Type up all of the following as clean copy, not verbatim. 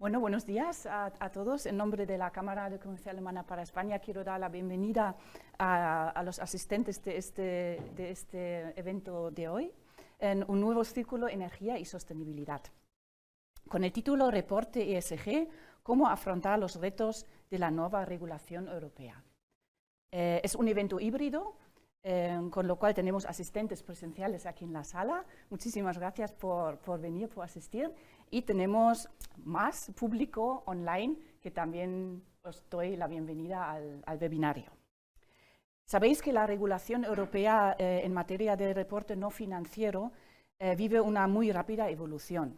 Bueno, buenos días a todos. En nombre de la Cámara de Comercio Alemana para España quiero dar la bienvenida a los asistentes de este evento de hoy en un nuevo círculo Energía y Sostenibilidad, con el título Reporte ESG, cómo afrontar los retos de la nueva regulación europea. Es un evento híbrido, con lo cual tenemos asistentes presenciales aquí en la sala. Muchísimas gracias por venir, por asistir. Y tenemos más público online, que también os doy la bienvenida al webinario. Sabéis que la regulación europea en materia de reporte no financiero vive una muy rápida evolución.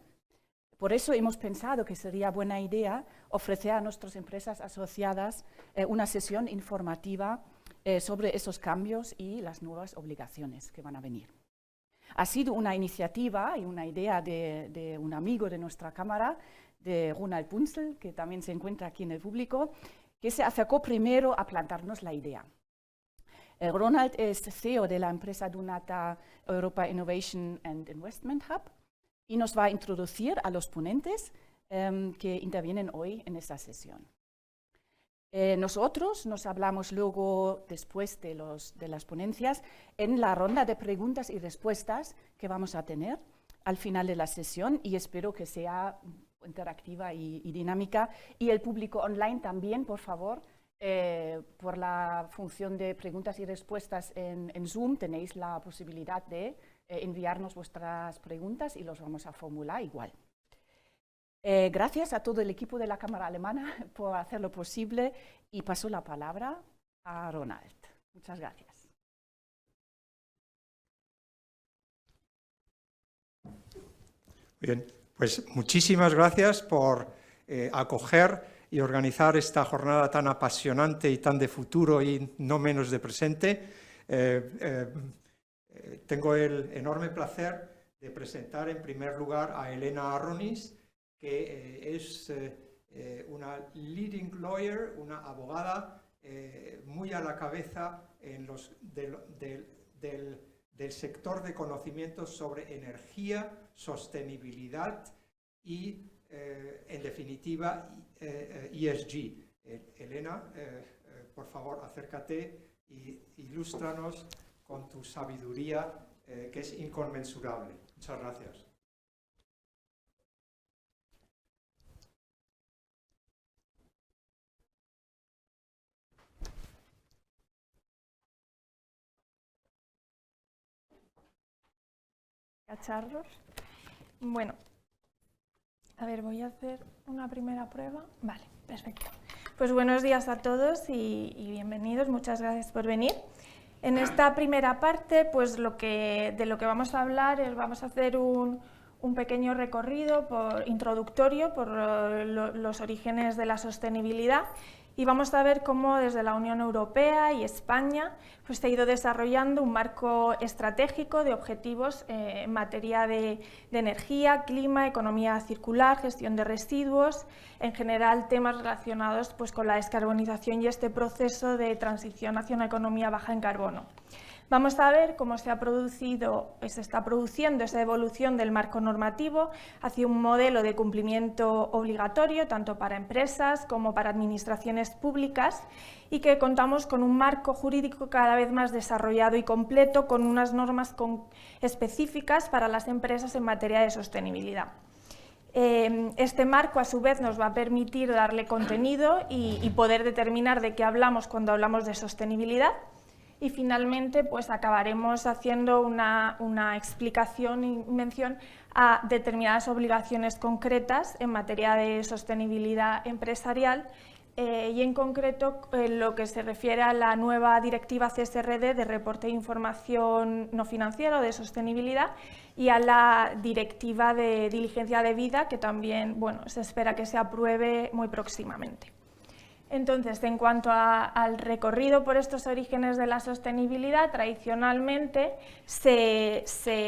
Por eso hemos pensado que sería buena idea ofrecer a nuestras empresas asociadas una sesión informativa sobre esos cambios y las nuevas obligaciones que van a venir. Ha sido una iniciativa y una idea de un amigo de nuestra Cámara, de Ronald Punzel, que también se encuentra aquí en el público, que se acercó primero a plantarnos la idea. Ronald es CEO de la empresa Dunata Europa Innovation and Investment Hub y nos va a introducir a los ponentes que intervienen hoy en esta sesión. Nosotros nos hablamos luego, después de las ponencias, en la ronda de preguntas y respuestas que vamos a tener al final de la sesión, y espero que sea interactiva y dinámica. Y el público online también, por favor, por la función de preguntas y respuestas en Zoom, tenéis la posibilidad de enviarnos vuestras preguntas y los vamos a formular igual. Gracias a todo el equipo de la Cámara Alemana por hacerlo posible y paso la palabra a Ronald. Muchas gracias. Bien, pues muchísimas gracias por acoger y organizar esta jornada tan apasionante y tan de futuro y no menos de presente. Tengo el enorme placer de presentar en primer lugar a Elena Arronis, que es una leading lawyer, una abogada muy a la cabeza del sector de conocimientos sobre energía, sostenibilidad y, en definitiva, ESG. Elena, por favor, acércate e ilústranos con tu sabiduría, que es inconmensurable. Muchas gracias. Cacharros. Bueno, a ver, voy a hacer una primera prueba. Vale, perfecto. Pues buenos días a todos y bienvenidos. Muchas gracias por venir. En esta primera parte, pues de lo que vamos a hablar es, vamos a hacer un pequeño recorrido introductorio por los orígenes de la sostenibilidad. Y vamos a ver cómo desde la Unión Europea y España pues, se ha ido desarrollando un marco estratégico de objetivos en materia de energía, clima, economía circular, gestión de residuos, en general temas relacionados pues, con la descarbonización y este proceso de transición hacia una economía baja en carbono. Vamos a ver cómo se está produciendo esa evolución del marco normativo hacia un modelo de cumplimiento obligatorio tanto para empresas como para administraciones públicas y que contamos con un marco jurídico cada vez más desarrollado y completo con unas normas específicas para las empresas en materia de sostenibilidad. Este marco a su vez nos va a permitir darle contenido y poder determinar de qué hablamos cuando hablamos de sostenibilidad. Y finalmente pues acabaremos haciendo una explicación y mención a determinadas obligaciones concretas en materia de sostenibilidad empresarial y en concreto lo que se refiere a la nueva directiva CSRD de reporte de información no financiera o de sostenibilidad y a la directiva de diligencia debida que también se espera que se apruebe muy próximamente. Entonces, en cuanto al recorrido por estos orígenes de la sostenibilidad, tradicionalmente se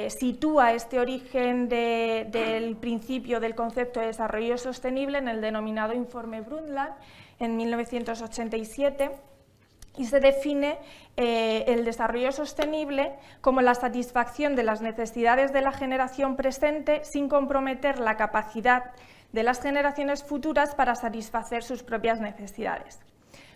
sitúa este origen del principio del concepto de desarrollo sostenible en el denominado Informe Brundtland en 1987 y se define el desarrollo sostenible como la satisfacción de las necesidades de la generación presente sin comprometer la capacidad de las generaciones futuras para satisfacer sus propias necesidades.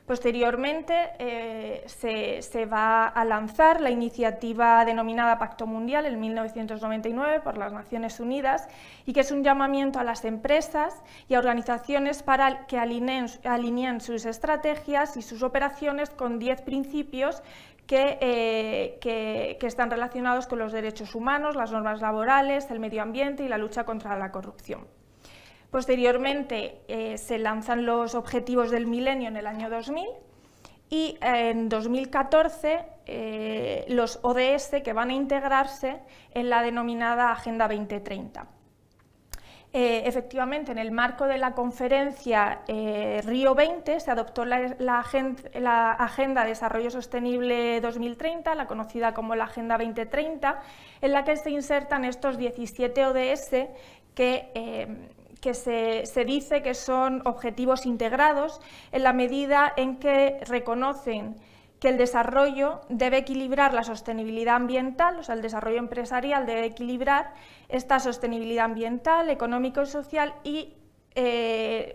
Posteriormente se va a lanzar la iniciativa denominada Pacto Mundial en 1999 por las Naciones Unidas, y que es un llamamiento a las empresas y a organizaciones para que alineen sus estrategias y sus operaciones con 10 principios que están relacionados con los derechos humanos, las normas laborales, el medio ambiente y la lucha contra la corrupción. Posteriormente se lanzan los Objetivos del Milenio en el año 2000 y en 2014 los ODS, que van a integrarse en la denominada Agenda 2030. Efectivamente, en el marco de la conferencia Río 20 se adoptó la Agenda de Desarrollo Sostenible 2030, la conocida como la Agenda 2030, en la que se insertan estos 17 ODS que se dice que son objetivos integrados en la medida en que reconocen que el desarrollo debe equilibrar la sostenibilidad ambiental, o sea, el desarrollo empresarial debe equilibrar esta sostenibilidad ambiental, económica y social, y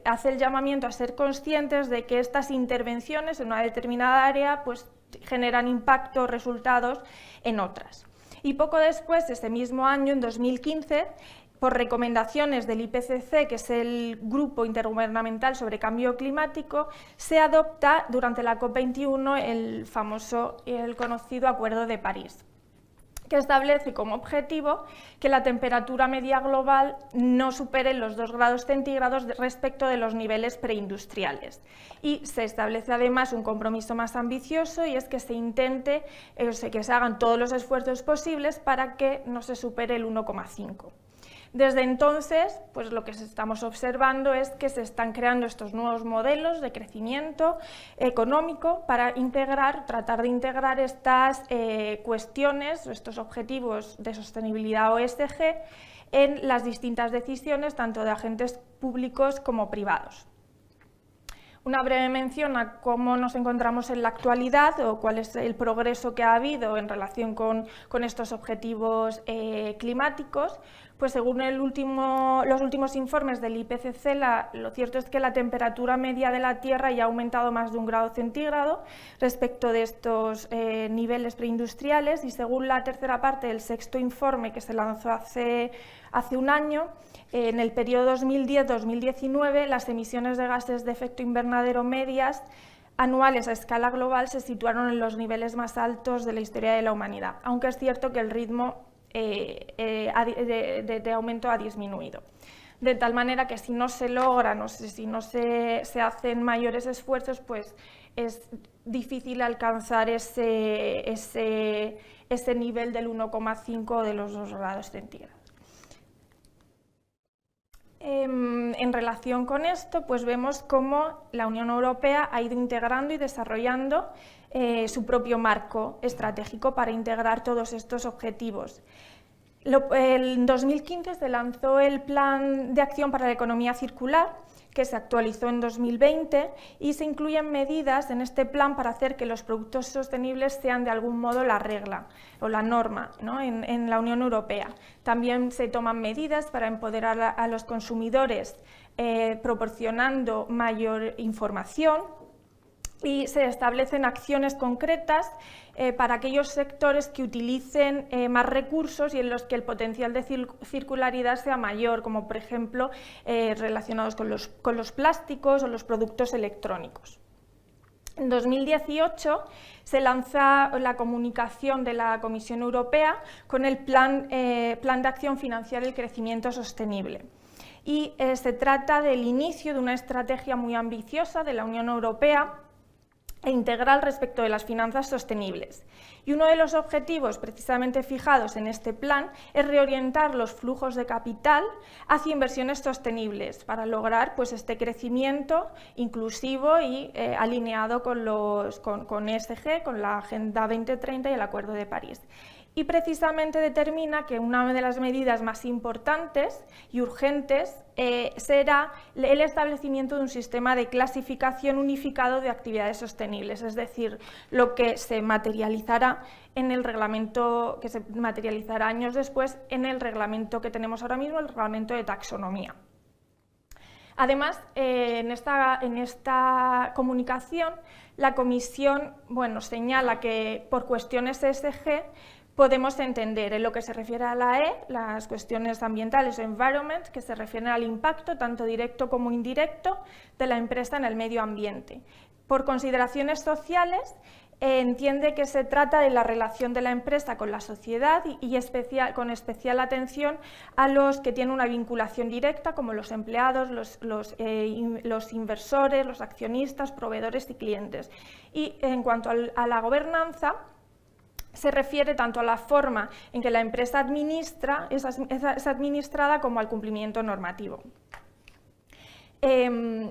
hace el llamamiento a ser conscientes de que estas intervenciones en una determinada área pues, generan impacto o resultados en otras. Y poco después, ese mismo año, en 2015, por recomendaciones del IPCC, que es el Grupo Intergubernamental sobre Cambio Climático, se adopta durante la COP21 el famoso y el conocido Acuerdo de París, que establece como objetivo que la temperatura media global no supere los 2 grados centígrados respecto de los niveles preindustriales. Y se establece además un compromiso más ambicioso, y es que se intente, que se hagan todos los esfuerzos posibles para que no se supere el 1,5. Desde entonces, pues lo que estamos observando es que se están creando estos nuevos modelos de crecimiento económico para tratar de integrar estas cuestiones, estos objetivos de sostenibilidad OSG en las distintas decisiones, tanto de agentes públicos como privados. Una breve mención a cómo nos encontramos en la actualidad o cuál es el progreso que ha habido en relación con estos objetivos climáticos. Pues según los últimos informes del IPCC, lo cierto es que la temperatura media de la Tierra ya ha aumentado más de 1 grado centígrado respecto de estos niveles preindustriales, y según la tercera parte del 6º informe que se lanzó hace un año, en el periodo 2010-2019 las emisiones de gases de efecto invernadero medias anuales a escala global se situaron en los niveles más altos de la historia de la humanidad, aunque es cierto que el ritmo de aumento ha disminuido. De tal manera que si no se logran, si no se hacen mayores esfuerzos, pues es difícil alcanzar ese nivel del 1,5 de los 2 grados centígrados. En relación con esto, pues vemos cómo la Unión Europea ha ido integrando y desarrollando su propio marco estratégico para integrar todos estos objetivos. En 2015 se lanzó el Plan de Acción para la Economía Circular, que se actualizó en 2020, y se incluyen medidas en este plan para hacer que los productos sostenibles sean de algún modo la regla o la norma, ¿no? en la Unión Europea. También se toman medidas para empoderar a los consumidores proporcionando mayor información, y se establecen acciones concretas para aquellos sectores que utilicen más recursos y en los que el potencial de circularidad sea mayor, como por ejemplo relacionados con los plásticos o los productos electrónicos. En 2018 se lanza la comunicación de la Comisión Europea con el Plan de Acción Financiera y Crecimiento Sostenible. Y se trata del inicio de una estrategia muy ambiciosa de la Unión Europea e integral respecto de las finanzas sostenibles. Y uno de los objetivos precisamente fijados en este plan es reorientar los flujos de capital hacia inversiones sostenibles para lograr pues, este crecimiento inclusivo y alineado con ESG, con la Agenda 2030 y el Acuerdo de París. y precisamente determina que una de las medidas más importantes y urgentes será el establecimiento de un sistema de clasificación unificado de actividades sostenibles, es decir, lo que se materializará en el reglamento, que se materializará años después en el reglamento que tenemos ahora mismo, el reglamento de taxonomía. Además, en esta comunicación, la Comisión señala que por cuestiones ESG podemos entender en lo que se refiere a la E, las cuestiones ambientales o environment, que se refieren al impacto tanto directo como indirecto de la empresa en el medio ambiente. Por consideraciones sociales, entiende que se trata de la relación de la empresa con la sociedad y con especial atención a los que tienen una vinculación directa, como los empleados, los inversores, los accionistas, proveedores y clientes. Y en cuanto a la gobernanza, se refiere tanto a la forma en que la empresa es administrada como al cumplimiento normativo.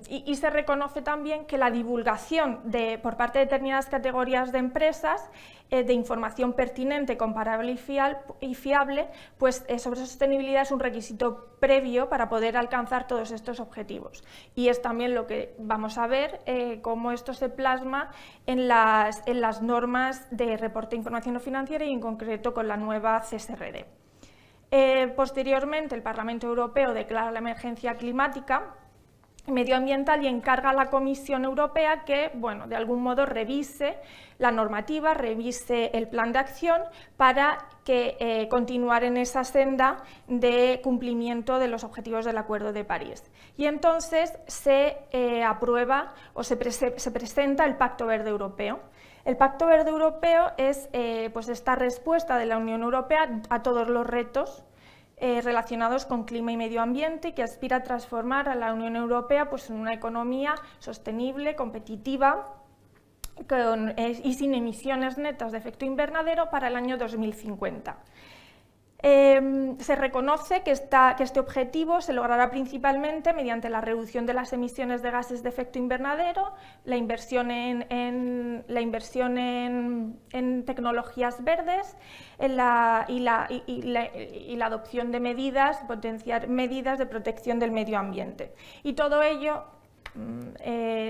Y se reconoce también que la divulgación por parte de determinadas categorías de empresas de información pertinente, comparable y fiable, pues sobre sostenibilidad es un requisito previo para poder alcanzar todos estos objetivos. Y es también lo que vamos a ver, cómo esto se plasma en las normas de reporte de información no financiera y en concreto con la nueva CSRD. Posteriormente, el Parlamento Europeo declara la emergencia climática medioambiental y encarga a la Comisión Europea que, de algún modo revise la normativa, revise el plan de acción para que continuar en esa senda de cumplimiento de los objetivos del Acuerdo de París. Y entonces se aprueba o se presenta el Pacto Verde Europeo. El Pacto Verde Europeo es esta respuesta de la Unión Europea a todos los retos relacionados con clima y medio ambiente, y que aspira a transformar a la Unión Europea en una economía sostenible, competitiva y sin emisiones netas de efecto invernadero para el año 2050. Se reconoce que este objetivo se logrará principalmente mediante la reducción de las emisiones de gases de efecto invernadero, la inversión en tecnologías verdes y la adopción de medidas, potenciar medidas de protección del medio ambiente. Y todo ello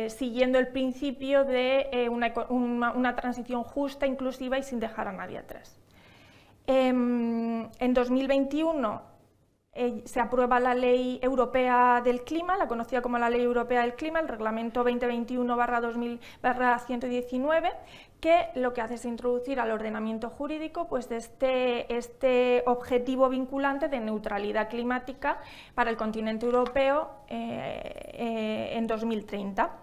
siguiendo el principio de una transición justa, inclusiva y sin dejar a nadie atrás. En 2021 se aprueba la Ley Europea del Clima, la conocida como la Ley Europea del Clima, el Reglamento 2021/119, que lo que hace es introducir al ordenamiento jurídico este objetivo vinculante de neutralidad climática para el continente europeo en 2030.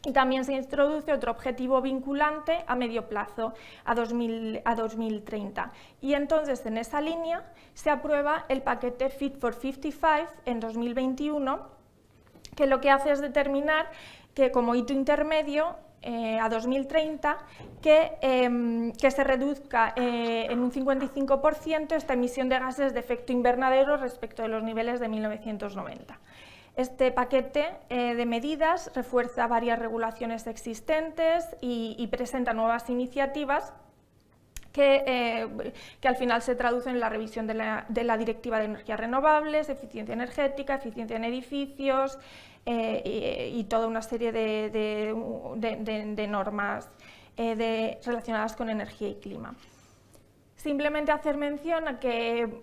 Y también se introduce otro objetivo vinculante a medio plazo, a 2030. Y entonces, en esa línea, se aprueba el paquete Fit for 55 en 2021, que lo que hace es determinar que, como hito intermedio, a 2030, que se reduzca en un 55% esta emisión de gases de efecto invernadero respecto de los niveles de 1990. Este paquete de medidas refuerza varias regulaciones existentes y presenta nuevas iniciativas que al final se traducen en la revisión de la Directiva de Energías Renovables, eficiencia energética, eficiencia en edificios y toda una serie de normas relacionadas con energía y clima. Simplemente hacer mención a que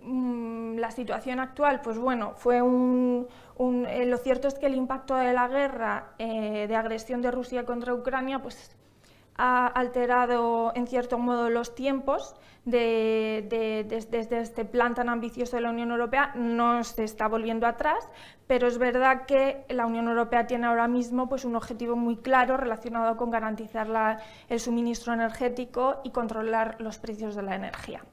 la situación actual, fue lo cierto es que el impacto de la guerra de agresión de Rusia contra Ucrania ha alterado en cierto modo los tiempos desde este plan tan ambicioso de la Unión Europea. No se está volviendo atrás, pero es verdad que la Unión Europea tiene ahora mismo un objetivo muy claro relacionado con garantizar el suministro energético y controlar los precios de la energía.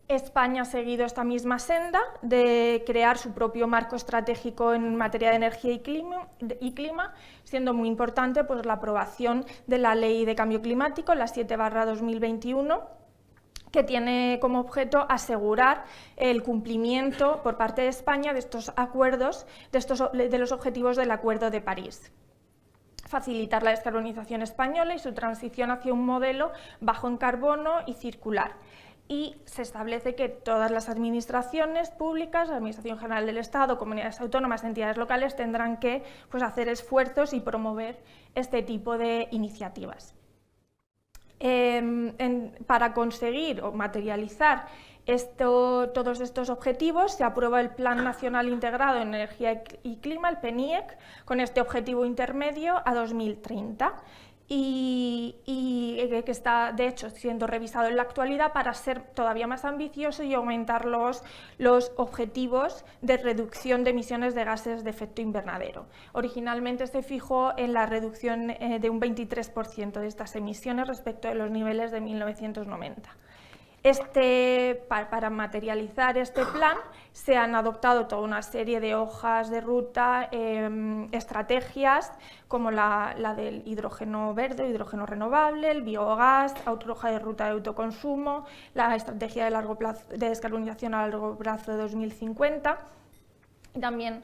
España ha seguido esta misma senda de crear su propio marco estratégico en materia de energía y clima, siendo muy importante la aprobación de la Ley de Cambio Climático, la 7/2021, que tiene como objeto asegurar el cumplimiento por parte de España de estos acuerdos, de los objetivos del Acuerdo de París. facilitar la descarbonización española y su transición hacia un modelo bajo en carbono y circular. Y se establece que todas las administraciones públicas, la Administración General del Estado, comunidades autónomas, entidades locales, tendrán que hacer esfuerzos y promover este tipo de iniciativas. Para conseguir o materializar todos estos objetivos, se aprueba el Plan Nacional Integrado en Energía y Clima, el PNIEC, con este objetivo intermedio a 2030. Y que está, de hecho, siendo revisado en la actualidad para ser todavía más ambicioso y aumentar los objetivos de reducción de emisiones de gases de efecto invernadero. Originalmente se fijó en la reducción de un 23% de estas emisiones respecto de los niveles de 1990. Para materializar este plan se han adoptado toda una serie de hojas de ruta, estrategias como la del hidrógeno verde o hidrógeno renovable, el biogás, otra hoja de ruta de autoconsumo, la estrategia de largo plazo, de descarbonización a largo plazo de 2050. Y también,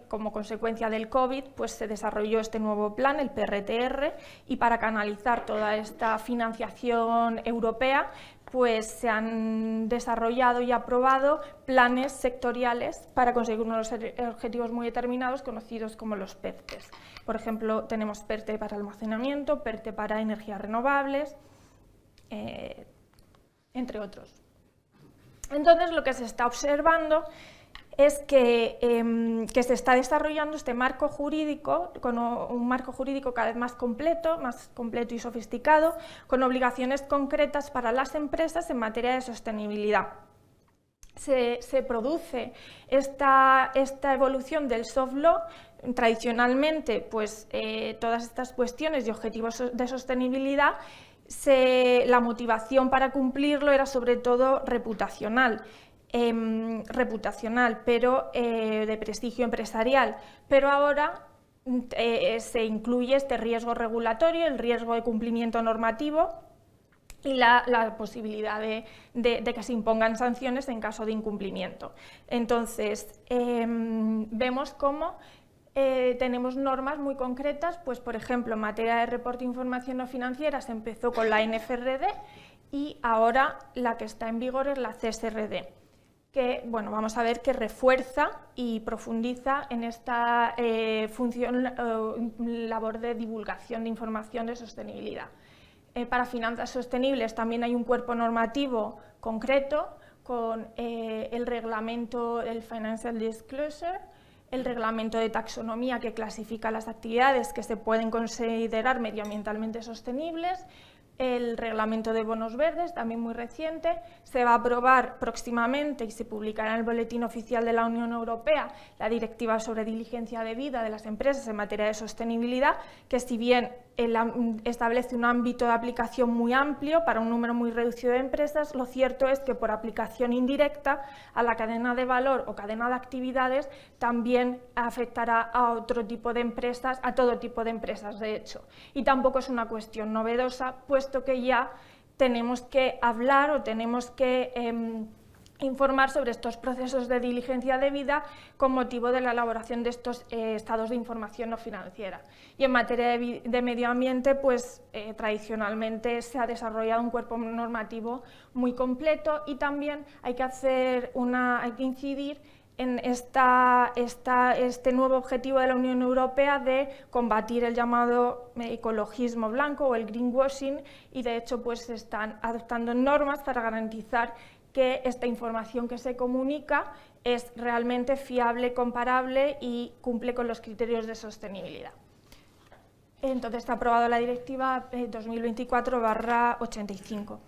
como consecuencia del COVID, pues se desarrolló este nuevo plan, el PRTR, y para canalizar toda esta financiación europea, pues se han desarrollado y aprobado planes sectoriales para conseguir unos objetivos muy determinados conocidos como los PERTEs. Por ejemplo, tenemos PERTE para almacenamiento, PERTE para energías renovables, entre otros. Entonces, lo que se está observando es que se está desarrollando este marco jurídico, con un marco jurídico cada vez más completo y sofisticado, con obligaciones concretas para las empresas en materia de sostenibilidad. Se produce esta evolución del soft law. Tradicionalmente, pues, todas estas cuestiones y objetivos de sostenibilidad, la motivación para cumplirlo era sobre todo reputacional, pero de prestigio empresarial, pero ahora se incluye este riesgo regulatorio, el riesgo de cumplimiento normativo y la posibilidad de que se impongan sanciones en caso de incumplimiento. Entonces, vemos cómo tenemos normas muy concretas, pues por ejemplo, en materia de reporte de información no financiera se empezó con la NFRD y ahora la que está en vigor es la CSRD, que, bueno, vamos a ver que refuerza y profundiza en esta labor de divulgación de información de sostenibilidad. Para finanzas sostenibles también hay un cuerpo normativo concreto con el reglamento del Financial Disclosure, el reglamento de taxonomía que clasifica las actividades que se pueden considerar medioambientalmente sostenibles, el reglamento de bonos verdes, también muy reciente. Se va a aprobar próximamente y se publicará en el Boletín Oficial de la Unión Europea la Directiva sobre diligencia debida de las empresas en materia de sostenibilidad, que si bien establece un ámbito de aplicación muy amplio para un número muy reducido de empresas, lo cierto es que por aplicación indirecta a la cadena de valor o cadena de actividades también afectará a otro tipo de empresas, a todo tipo de empresas de hecho. Y tampoco es una cuestión novedosa, puesto que ya tenemos que hablar o tenemos que informar sobre estos procesos de diligencia debida con motivo de la elaboración de estos estados de información no financiera. Y en materia de medio ambiente, pues tradicionalmente se ha desarrollado un cuerpo normativo muy completo y también hay que incidir en este nuevo objetivo de la Unión Europea de combatir el llamado ecologismo blanco o el greenwashing, y de hecho pues se están adoptando normas para garantizar que esta información que se comunica es realmente fiable, comparable y cumple con los criterios de sostenibilidad. Entonces está aprobada la Directiva 2024/85.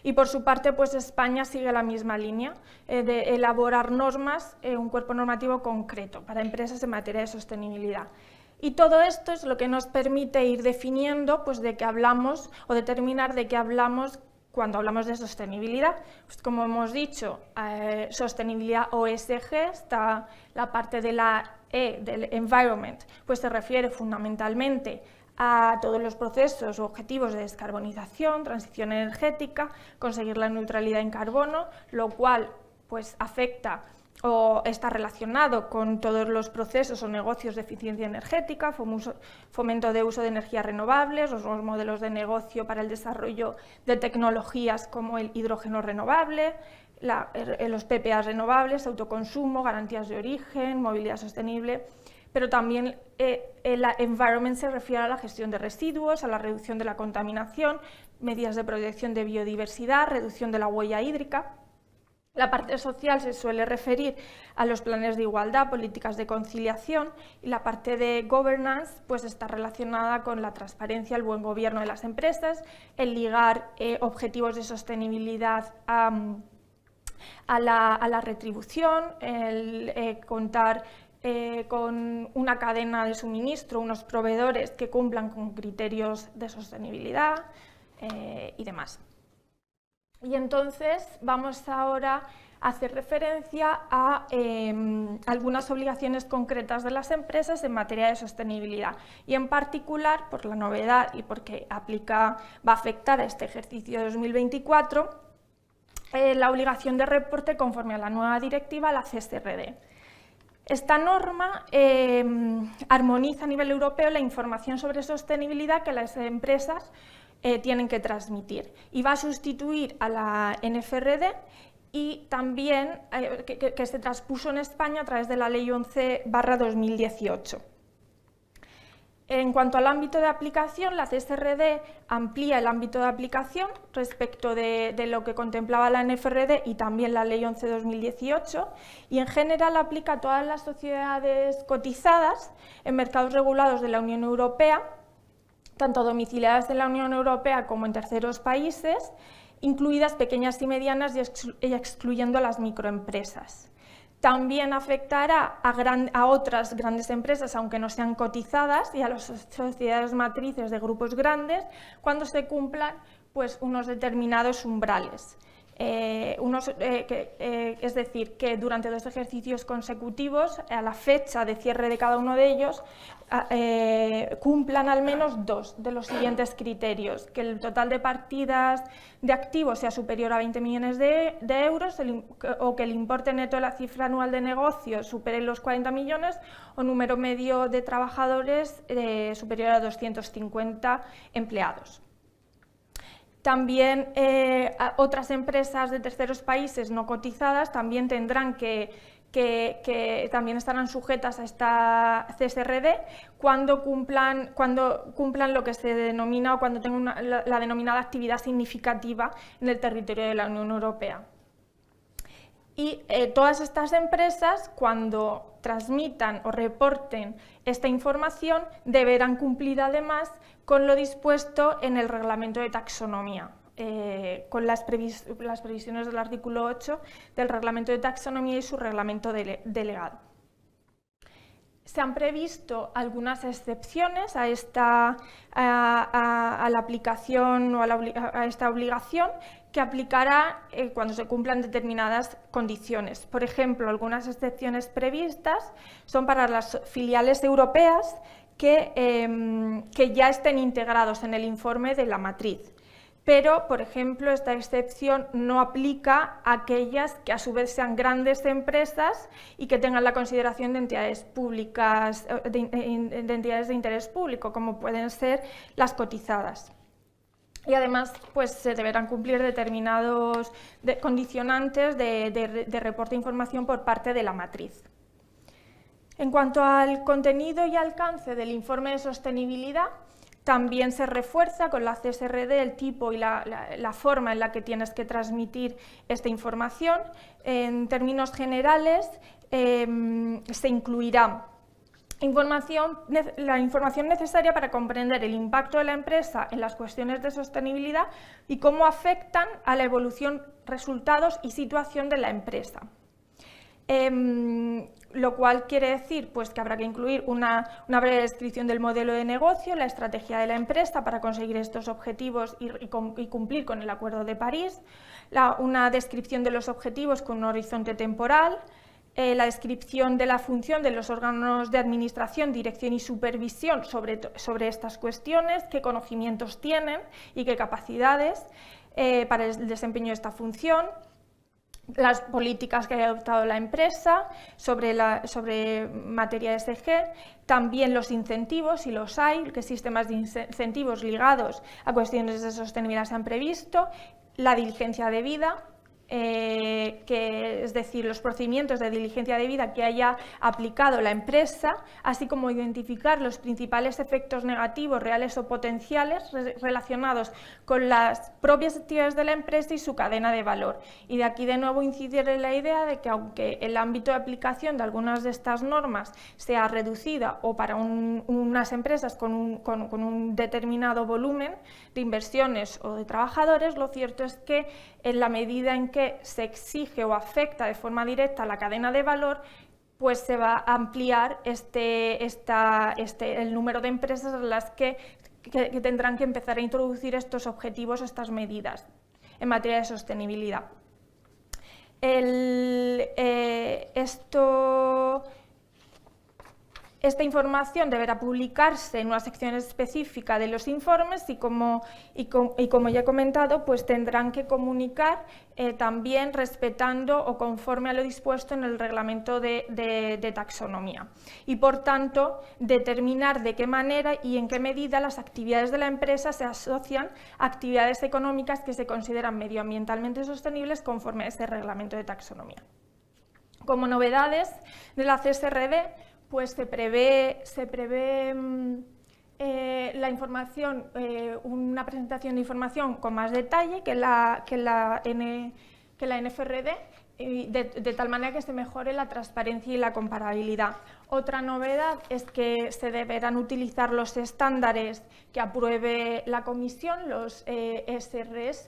Y por su parte, pues España sigue la misma línea de elaborar normas, un cuerpo normativo concreto para empresas en materia de sostenibilidad. Y todo esto es lo que nos permite ir definiendo pues, de qué hablamos o determinar de qué hablamos cuando hablamos de sostenibilidad. Pues, como hemos dicho, sostenibilidad OSG, está la parte de la E, del environment, pues se refiere fundamentalmente a todos los procesos o objetivos de descarbonización, transición energética, conseguir la neutralidad en carbono, lo cual pues, afecta o está relacionado con todos los procesos o negocios de eficiencia energética, fomento de uso de energías renovables, los nuevos modelos de negocio para el desarrollo de tecnologías como el hidrógeno renovable, los PPAs renovables, autoconsumo, garantías de origen, movilidad sostenible, pero también el environment se refiere a la gestión de residuos, a la reducción de la contaminación, medidas de protección de biodiversidad, reducción de la huella hídrica. La parte social se suele referir a los planes de igualdad, políticas de conciliación, y la parte de governance pues está relacionada con la transparencia, el buen gobierno de las empresas, el ligar objetivos de sostenibilidad a la retribución, el contar con una cadena de suministro, unos proveedores que cumplan con criterios de sostenibilidad y demás. Y entonces vamos ahora a hacer referencia a algunas obligaciones concretas de las empresas en materia de sostenibilidad y en particular, por la novedad y porque va a afectar a este ejercicio de 2024, la obligación de reporte conforme a la nueva directiva, la CSRD. Esta norma armoniza a nivel europeo la información sobre sostenibilidad que las empresas tienen que transmitir y va a sustituir a la NFRD y también que se transpuso en España a través de la Ley 11/2018. En cuanto al ámbito de aplicación, la CSRD amplía el ámbito de aplicación respecto de lo que contemplaba la NFRD y también la Ley 11/2018 y en general aplica a todas las sociedades cotizadas en mercados regulados de la Unión Europea, tanto domiciliadas en la Unión Europea como en terceros países, incluidas pequeñas y medianas y excluyendo a las microempresas. También afectará a otras grandes empresas, aunque no sean cotizadas, y a las sociedades matrices de grupos grandes, cuando se cumplan pues, unos determinados umbrales. Es decir, que durante 2 ejercicios consecutivos, a la fecha de cierre de cada uno de ellos, cumplan al menos 2 de los siguientes criterios: que el total de partidas de activos sea superior a 20 millones de euros o que el importe neto de la cifra anual de negocio supere los 40 millones o número medio de trabajadores superior a 250 empleados. También otras empresas de terceros países no cotizadas también tendrán que también estarán sujetas a esta CSRD cuando cumplan lo que se denomina o cuando tengan la denominada actividad significativa en el territorio de la Unión Europea. Y todas estas empresas, cuando transmitan o reporten esta información, deberán cumplir además con lo dispuesto en el reglamento de taxonomía, con las previsiones del artículo 8 del reglamento de taxonomía y su reglamento delegado. Se han previsto algunas excepciones a la aplicación o a esta obligación, que aplicará cuando se cumplan determinadas condiciones. Por ejemplo, algunas excepciones previstas son para las filiales europeas que ya estén integrados en el informe de la matriz. Pero, por ejemplo, esta excepción no aplica a aquellas que a su vez sean grandes empresas y que tengan la consideración de entidades públicas, de entidades de interés público, como pueden ser las cotizadas. Y además pues, se deberán cumplir determinados condicionantes de reporte de información por parte de la matriz. En cuanto al contenido y alcance del informe de sostenibilidad, también se refuerza con la CSRD el tipo y la forma en la que tienes que transmitir esta información. En términos generales, se incluirá la información necesaria para comprender el impacto de la empresa en las cuestiones de sostenibilidad y cómo afectan a la evolución, resultados y situación de la empresa. Lo cual quiere decir pues, que habrá que incluir una breve descripción del modelo de negocio, la estrategia de la empresa para conseguir estos objetivos y cumplir con el Acuerdo de París, una descripción de los objetivos con un horizonte temporal, la descripción de la función de los órganos de administración, dirección y supervisión sobre estas cuestiones, qué conocimientos tienen y qué capacidades para el desempeño de esta función. las políticas que haya adoptado la empresa, sobre materia ESG, también los incentivos, si los hay, qué sistemas de incentivos ligados a cuestiones de sostenibilidad se han previsto, la diligencia debida, es decir, los procedimientos de diligencia debida que haya aplicado la empresa, así como identificar los principales efectos negativos, reales o potenciales, relacionados con las propias actividades de la empresa y su cadena de valor. Y de aquí de nuevo incidir en la idea de que aunque el ámbito de aplicación de algunas de estas normas sea reducida o para unas empresas con un determinado volumen de inversiones o de trabajadores, lo cierto es que en la medida en que se exige o afecta de forma directa la cadena de valor, pues se va a ampliar el número de empresas en las que tendrán que empezar a introducir estos objetivos, estas medidas en materia de sostenibilidad. Esta información deberá publicarse en una sección específica de los informes y como ya he comentado, pues tendrán que comunicar también respetando o conforme a lo dispuesto en el reglamento de taxonomía y, por tanto, determinar de qué manera y en qué medida las actividades de la empresa se asocian a actividades económicas que se consideran medioambientalmente sostenibles conforme a ese reglamento de taxonomía. Como novedades de la CSRD, pues se prevé la información, una presentación de información con más detalle que la NFRD, de tal manera que se mejore la transparencia y la comparabilidad. Otra novedad es que se deberán utilizar los estándares que apruebe la Comisión, los SRS.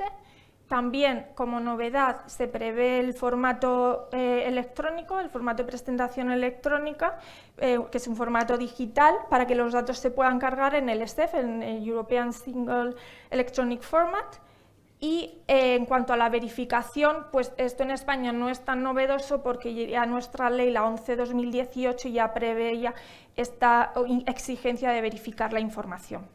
También, como novedad, se prevé el formato electrónico, el formato de presentación electrónica, que es un formato digital para que los datos se puedan cargar en el SEF, en el European Single Electronic Format. Y en cuanto a la verificación, pues esto en España no es tan novedoso porque ya nuestra ley, la 11/2018, ya prevé esta exigencia de verificar la información.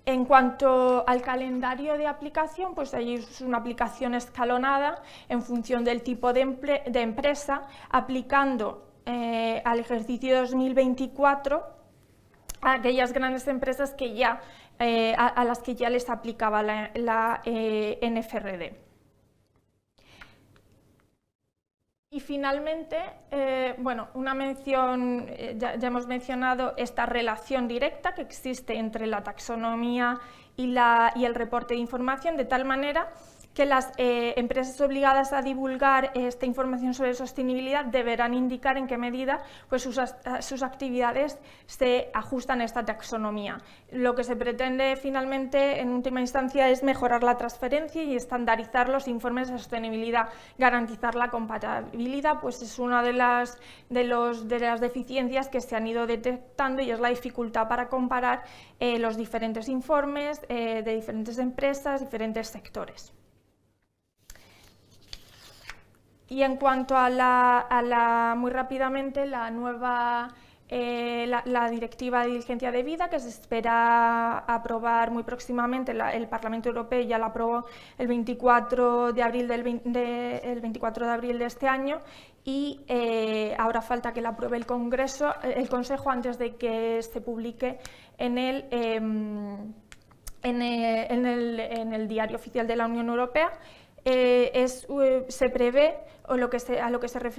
En cuanto al calendario de aplicación, pues allí es una aplicación escalonada en función del tipo de empresa, aplicando al ejercicio 2024 a aquellas grandes empresas que ya, a las que ya les aplicaba la NFRD. Y finalmente, bueno, una mención, ya hemos mencionado esta relación directa que existe entre la taxonomía y el reporte de información, de tal manera que las empresas obligadas a divulgar esta información sobre sostenibilidad deberán indicar en qué medida pues, sus actividades se ajustan a esta taxonomía. Lo que se pretende finalmente, en última instancia, es mejorar la transparencia y estandarizar los informes de sostenibilidad. Garantizar la compatibilidad pues, es una de las deficiencias que se han ido detectando y es la dificultad para comparar los diferentes informes de diferentes empresas, diferentes sectores. Y en cuanto muy rápidamente, la nueva la directiva de diligencia debida, que se espera aprobar muy próximamente, el Parlamento Europeo ya la aprobó el 24 de abril de este año y ahora falta que la apruebe el Consejo antes de que se publique en el Diario Oficial de la Unión Europea. Se prevé,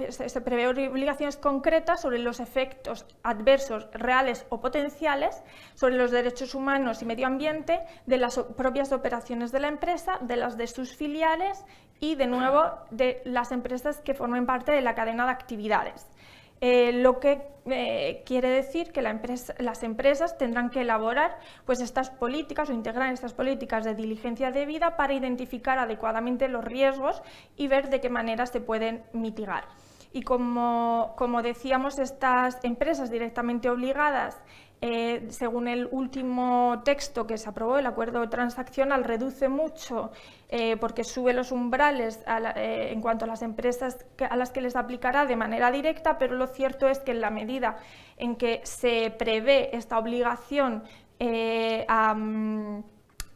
se prevé obligaciones concretas sobre los efectos adversos reales o potenciales sobre los derechos humanos y medio ambiente de las propias operaciones de la empresa, de las de sus filiales y, de nuevo, de las empresas que formen parte de la cadena de actividades. Lo que quiere decir que las empresas tendrán que elaborar pues, estas políticas o integrar estas políticas de diligencia debida para identificar adecuadamente los riesgos y ver de qué manera se pueden mitigar. Y como decíamos, estas empresas directamente obligadas, según el último texto que se aprobó, el acuerdo transaccional, reduce mucho porque sube los umbrales en cuanto a las empresas a las que les aplicará de manera directa, pero lo cierto es que en la medida en que se prevé esta obligación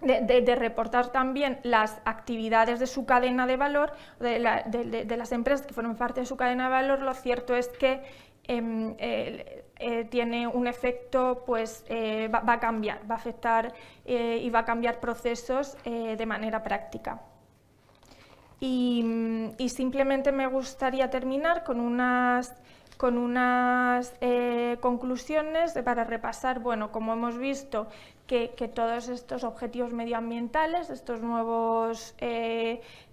de reportar también las actividades de su cadena de valor, de las empresas que forman parte de su cadena de valor. Lo cierto es que tiene un efecto, pues va a cambiar, va a afectar y va a cambiar procesos de manera práctica. Y simplemente me gustaría terminar con unas conclusiones para repasar, bueno, como hemos visto, que todos estos objetivos medioambientales, estos nuevos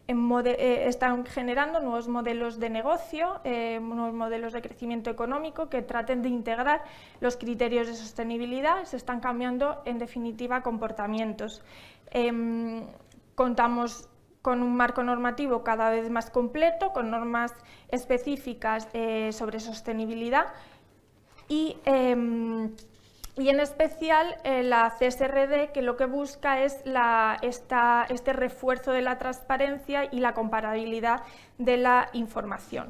están generando nuevos modelos de negocio, nuevos modelos de crecimiento económico que traten de integrar los criterios de sostenibilidad. Se están cambiando, en definitiva, comportamientos. Contamos con un marco normativo cada vez más completo, con normas específicas sobre sostenibilidad y en especial la CSRD, que lo que busca es este refuerzo de la transparencia y la comparabilidad de la información.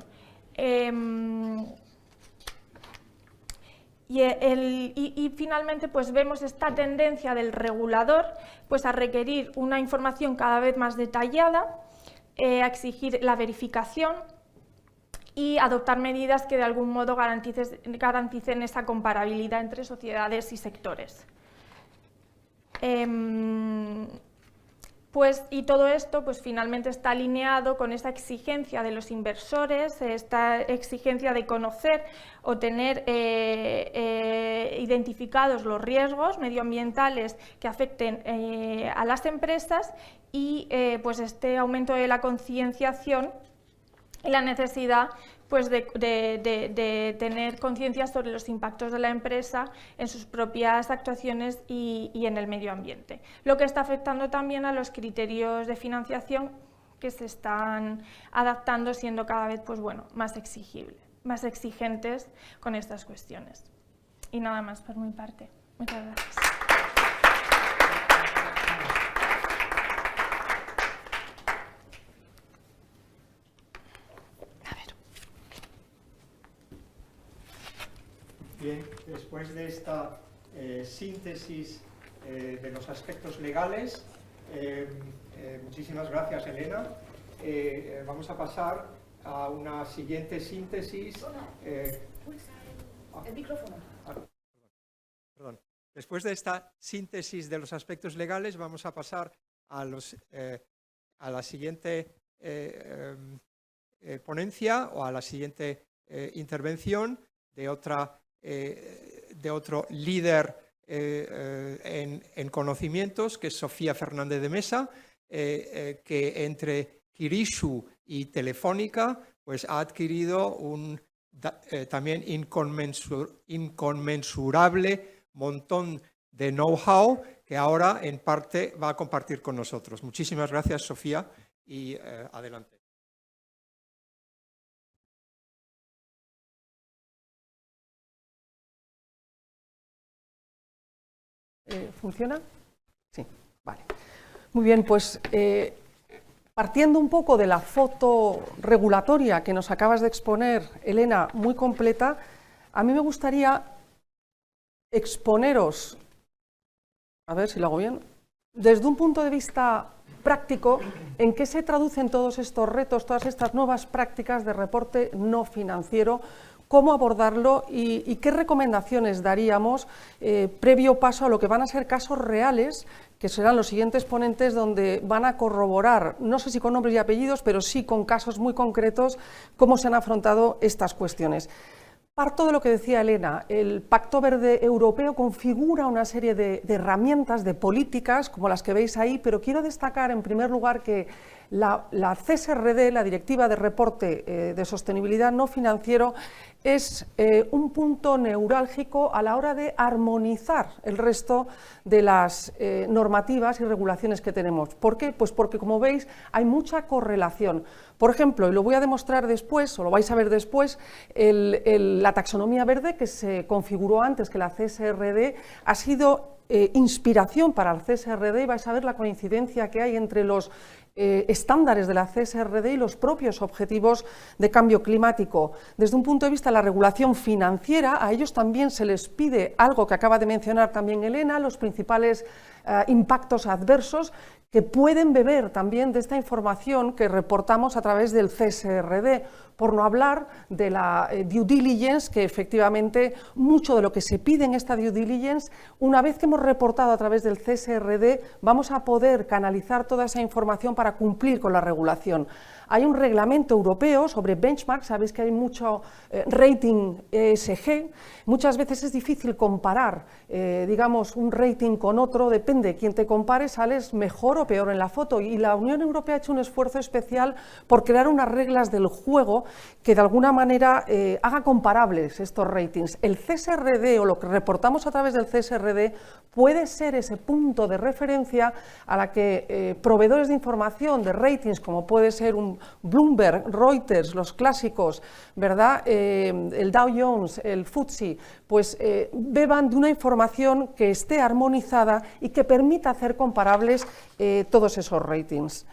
Y finalmente pues vemos esta tendencia del regulador pues a requerir una información cada vez más detallada, a exigir la verificación y adoptar medidas que de algún modo garanticen esa comparabilidad entre sociedades y sectores. Y todo esto pues, finalmente está alineado con esta exigencia de los inversores, esta exigencia de conocer o tener identificados los riesgos medioambientales que afecten a las empresas y pues este aumento de la concienciación y la necesidad pues, de tener conciencia sobre los impactos de la empresa en sus propias actuaciones y en el medio ambiente. Lo que está afectando también a los criterios de financiación que se están adaptando, siendo cada vez pues, bueno, más exigentes con estas cuestiones. Y nada más por mi parte. Muchas gracias. Bien, después de esta síntesis de los aspectos legales, muchísimas gracias, Elena. Vamos a pasar a una siguiente síntesis. El micrófono. Perdón. Después de esta síntesis de los aspectos legales, vamos a pasar a la siguiente ponencia o a la siguiente intervención de otro líder en conocimientos, que es Sofía Fernández de Mesa, que entre Kirishu y Telefónica pues, ha adquirido un también inconmensurable montón de know-how que ahora en parte va a compartir con nosotros. Muchísimas gracias, Sofía, y adelante. ¿Funciona? Sí, vale. Muy bien, pues partiendo un poco de la foto regulatoria que nos acabas de exponer, Elena, muy completa, a mí me gustaría exponeros, a ver si lo hago bien, desde un punto de vista práctico, en qué se traducen todos estos retos, todas estas nuevas prácticas de reporte no financiero, cómo abordarlo y qué recomendaciones daríamos previo paso a lo que van a ser casos reales, que serán los siguientes ponentes, donde van a corroborar, no sé si con nombres y apellidos, pero sí con casos muy concretos, cómo se han afrontado estas cuestiones. Parto de lo que decía Elena, el Pacto Verde Europeo configura una serie de herramientas, de políticas, como las que veis ahí, pero quiero destacar en primer lugar que la CSRD, la Directiva de Reporte de Sostenibilidad No Financiero, es un punto neurálgico a la hora de armonizar el resto de las normativas y regulaciones que tenemos. ¿Por qué? Pues porque, como veis, hay mucha correlación. Por ejemplo, y lo voy a demostrar después, o lo vais a ver después, la taxonomía verde que se configuró antes que la CSRD ha sido inspiración para el CSRD, y vais a ver la coincidencia que hay entre los estándares de la CSRD y los propios objetivos de cambio climático. Desde un punto de vista de la regulación financiera, a ellos también se les pide algo que acaba de mencionar también Elena, los principales impactos adversos que pueden beber también de esta información que reportamos a través del CSRD, por no hablar de la due diligence, que efectivamente mucho de lo que se pide en esta due diligence, una vez que hemos reportado a través del CSRD, vamos a poder canalizar toda esa información para cumplir con la regulación. Hay un reglamento europeo sobre benchmarks, sabéis que hay mucho rating ESG, muchas veces es difícil comparar, digamos, un rating con otro, depende de quién te compare, sales mejor o peor en la foto, y la Unión Europea ha hecho un esfuerzo especial por crear unas reglas del juego que de alguna manera haga comparables estos ratings. El CSRD, o lo que reportamos a través del CSRD, puede ser ese punto de referencia a la que proveedores de información de ratings, como puede ser un Bloomberg, Reuters, los clásicos, ¿verdad? El Dow Jones, el FTSE, pues beban de una información que esté armonizada y que permita hacer comparables todos esos ratings.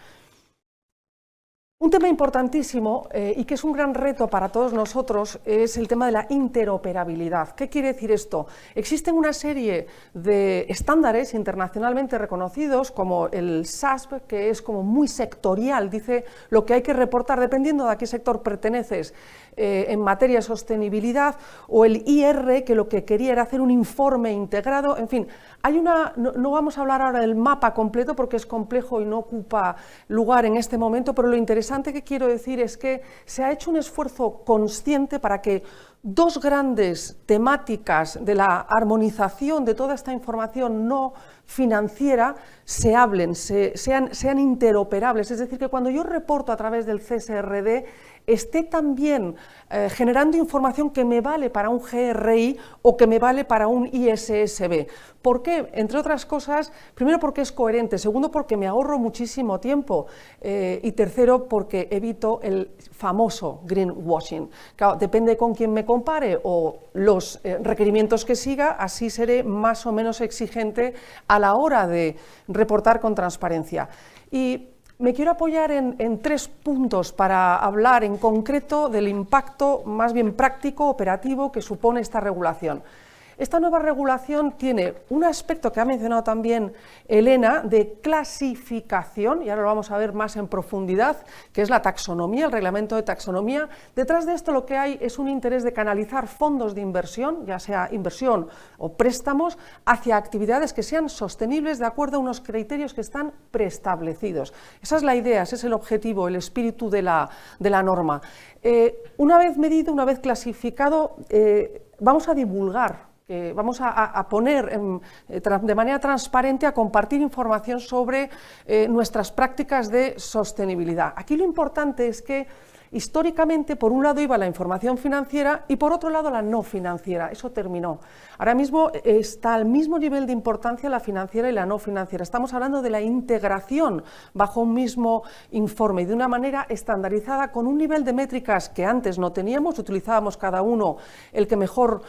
Un tema importantísimo y que es un gran reto para todos nosotros es el tema de la interoperabilidad. ¿Qué quiere decir esto? Existen una serie de estándares internacionalmente reconocidos, como el SASB, que es como muy sectorial, dice lo que hay que reportar dependiendo de a qué sector perteneces en materia de sostenibilidad, o el IR, que lo que quería era hacer un informe integrado. En fin, hay no vamos a hablar ahora del mapa completo porque es complejo y no ocupa lugar en este momento, pero lo interesante que quiero decir es que se ha hecho un esfuerzo consciente para que dos grandes temáticas de la armonización de toda esta información no financiera se hablen, sean interoperables. Es decir, que cuando yo reporto a través del CSRD, esté también generando información que me vale para un GRI o que me vale para un ISSB. ¿Por qué? Entre otras cosas, primero porque es coherente, segundo porque me ahorro muchísimo tiempo y tercero porque evito el famoso greenwashing. Claro, depende con quién me compare o los requerimientos que siga, así seré más o menos exigente a la hora de reportar con transparencia. Y me quiero apoyar en 3 puntos para hablar en concreto del impacto más bien práctico, operativo, que supone esta regulación. Esta nueva regulación tiene un aspecto que ha mencionado también Elena, de clasificación, y ahora lo vamos a ver más en profundidad, que es la taxonomía, el reglamento de taxonomía. Detrás de esto lo que hay es un interés de canalizar fondos de inversión, ya sea inversión o préstamos, hacia actividades que sean sostenibles de acuerdo a unos criterios que están preestablecidos. Esa es la idea, ese es el objetivo, el espíritu de la norma. Una vez medido, una vez clasificado, vamos a divulgar, vamos a poner de manera transparente, a compartir información sobre nuestras prácticas de sostenibilidad. Aquí lo importante es que históricamente, por un lado iba la información financiera y por otro lado la no financiera, eso terminó. Ahora mismo está al mismo nivel de importancia la financiera y la no financiera. Estamos hablando de la integración bajo un mismo informe y de una manera estandarizada, con un nivel de métricas que antes no teníamos, utilizábamos cada uno el que mejor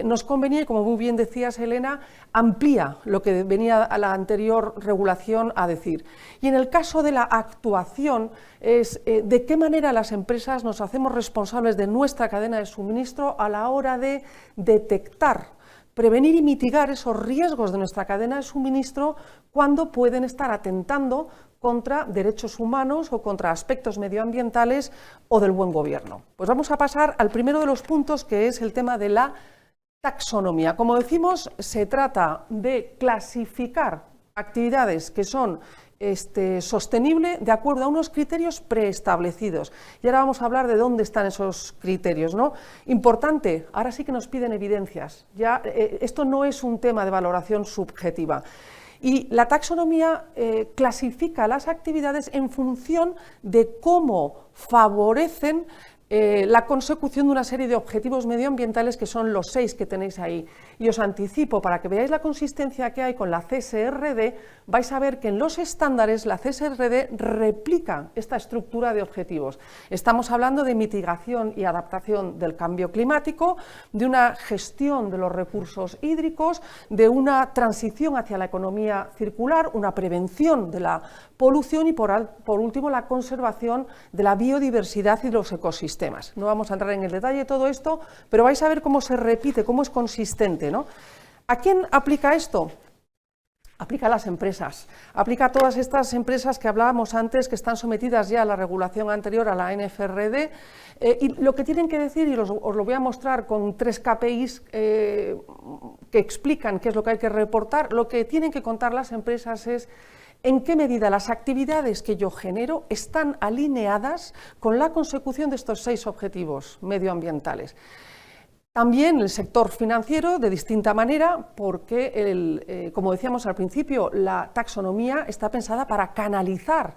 nos convenía y, como muy bien decías, Elena, amplía lo que venía a la anterior regulación a decir. Y en el caso de la actuación es de qué manera las empresas nos hacemos responsables de nuestra cadena de suministro a la hora de detectar, prevenir y mitigar esos riesgos de nuestra cadena de suministro cuando pueden estar atentando contra derechos humanos o contra aspectos medioambientales o del buen gobierno. Pues vamos a pasar al primero de los puntos, que es el tema de la taxonomía. Como decimos, se trata de clasificar actividades que son sostenible de acuerdo a unos criterios preestablecidos. Y ahora vamos a hablar de dónde están esos criterios, ¿no? Importante, ahora sí que nos piden evidencias. Ya, esto no es un tema de valoración subjetiva. Y la taxonomía clasifica las actividades en función de cómo favorecen la consecución de una serie de objetivos medioambientales que son los 6 que tenéis ahí. Y os anticipo, para que veáis la consistencia que hay con la CSRD, vais a ver que en los estándares la CSRD replica esta estructura de objetivos. Estamos hablando de mitigación y adaptación del cambio climático, de una gestión de los recursos hídricos, de una transición hacia la economía circular, una prevención de la polución y, por último, la conservación de la biodiversidad y de los ecosistemas. No vamos a entrar en el detalle de todo esto, pero vais a ver cómo se repite, cómo es consistente, ¿no? ¿A quién aplica esto? Aplica a las empresas, aplica a todas estas empresas que hablábamos antes, que están sometidas ya a la regulación anterior a la NFRD, y lo que tienen que decir, y os lo voy a mostrar con 3 KPIs que explican qué es lo que hay que reportar, lo que tienen que contar las empresas es en qué medida las actividades que yo genero están alineadas con la consecución de estos 6 objetivos medioambientales. También el sector financiero, de distinta manera, porque, como decíamos al principio, la taxonomía está pensada para canalizar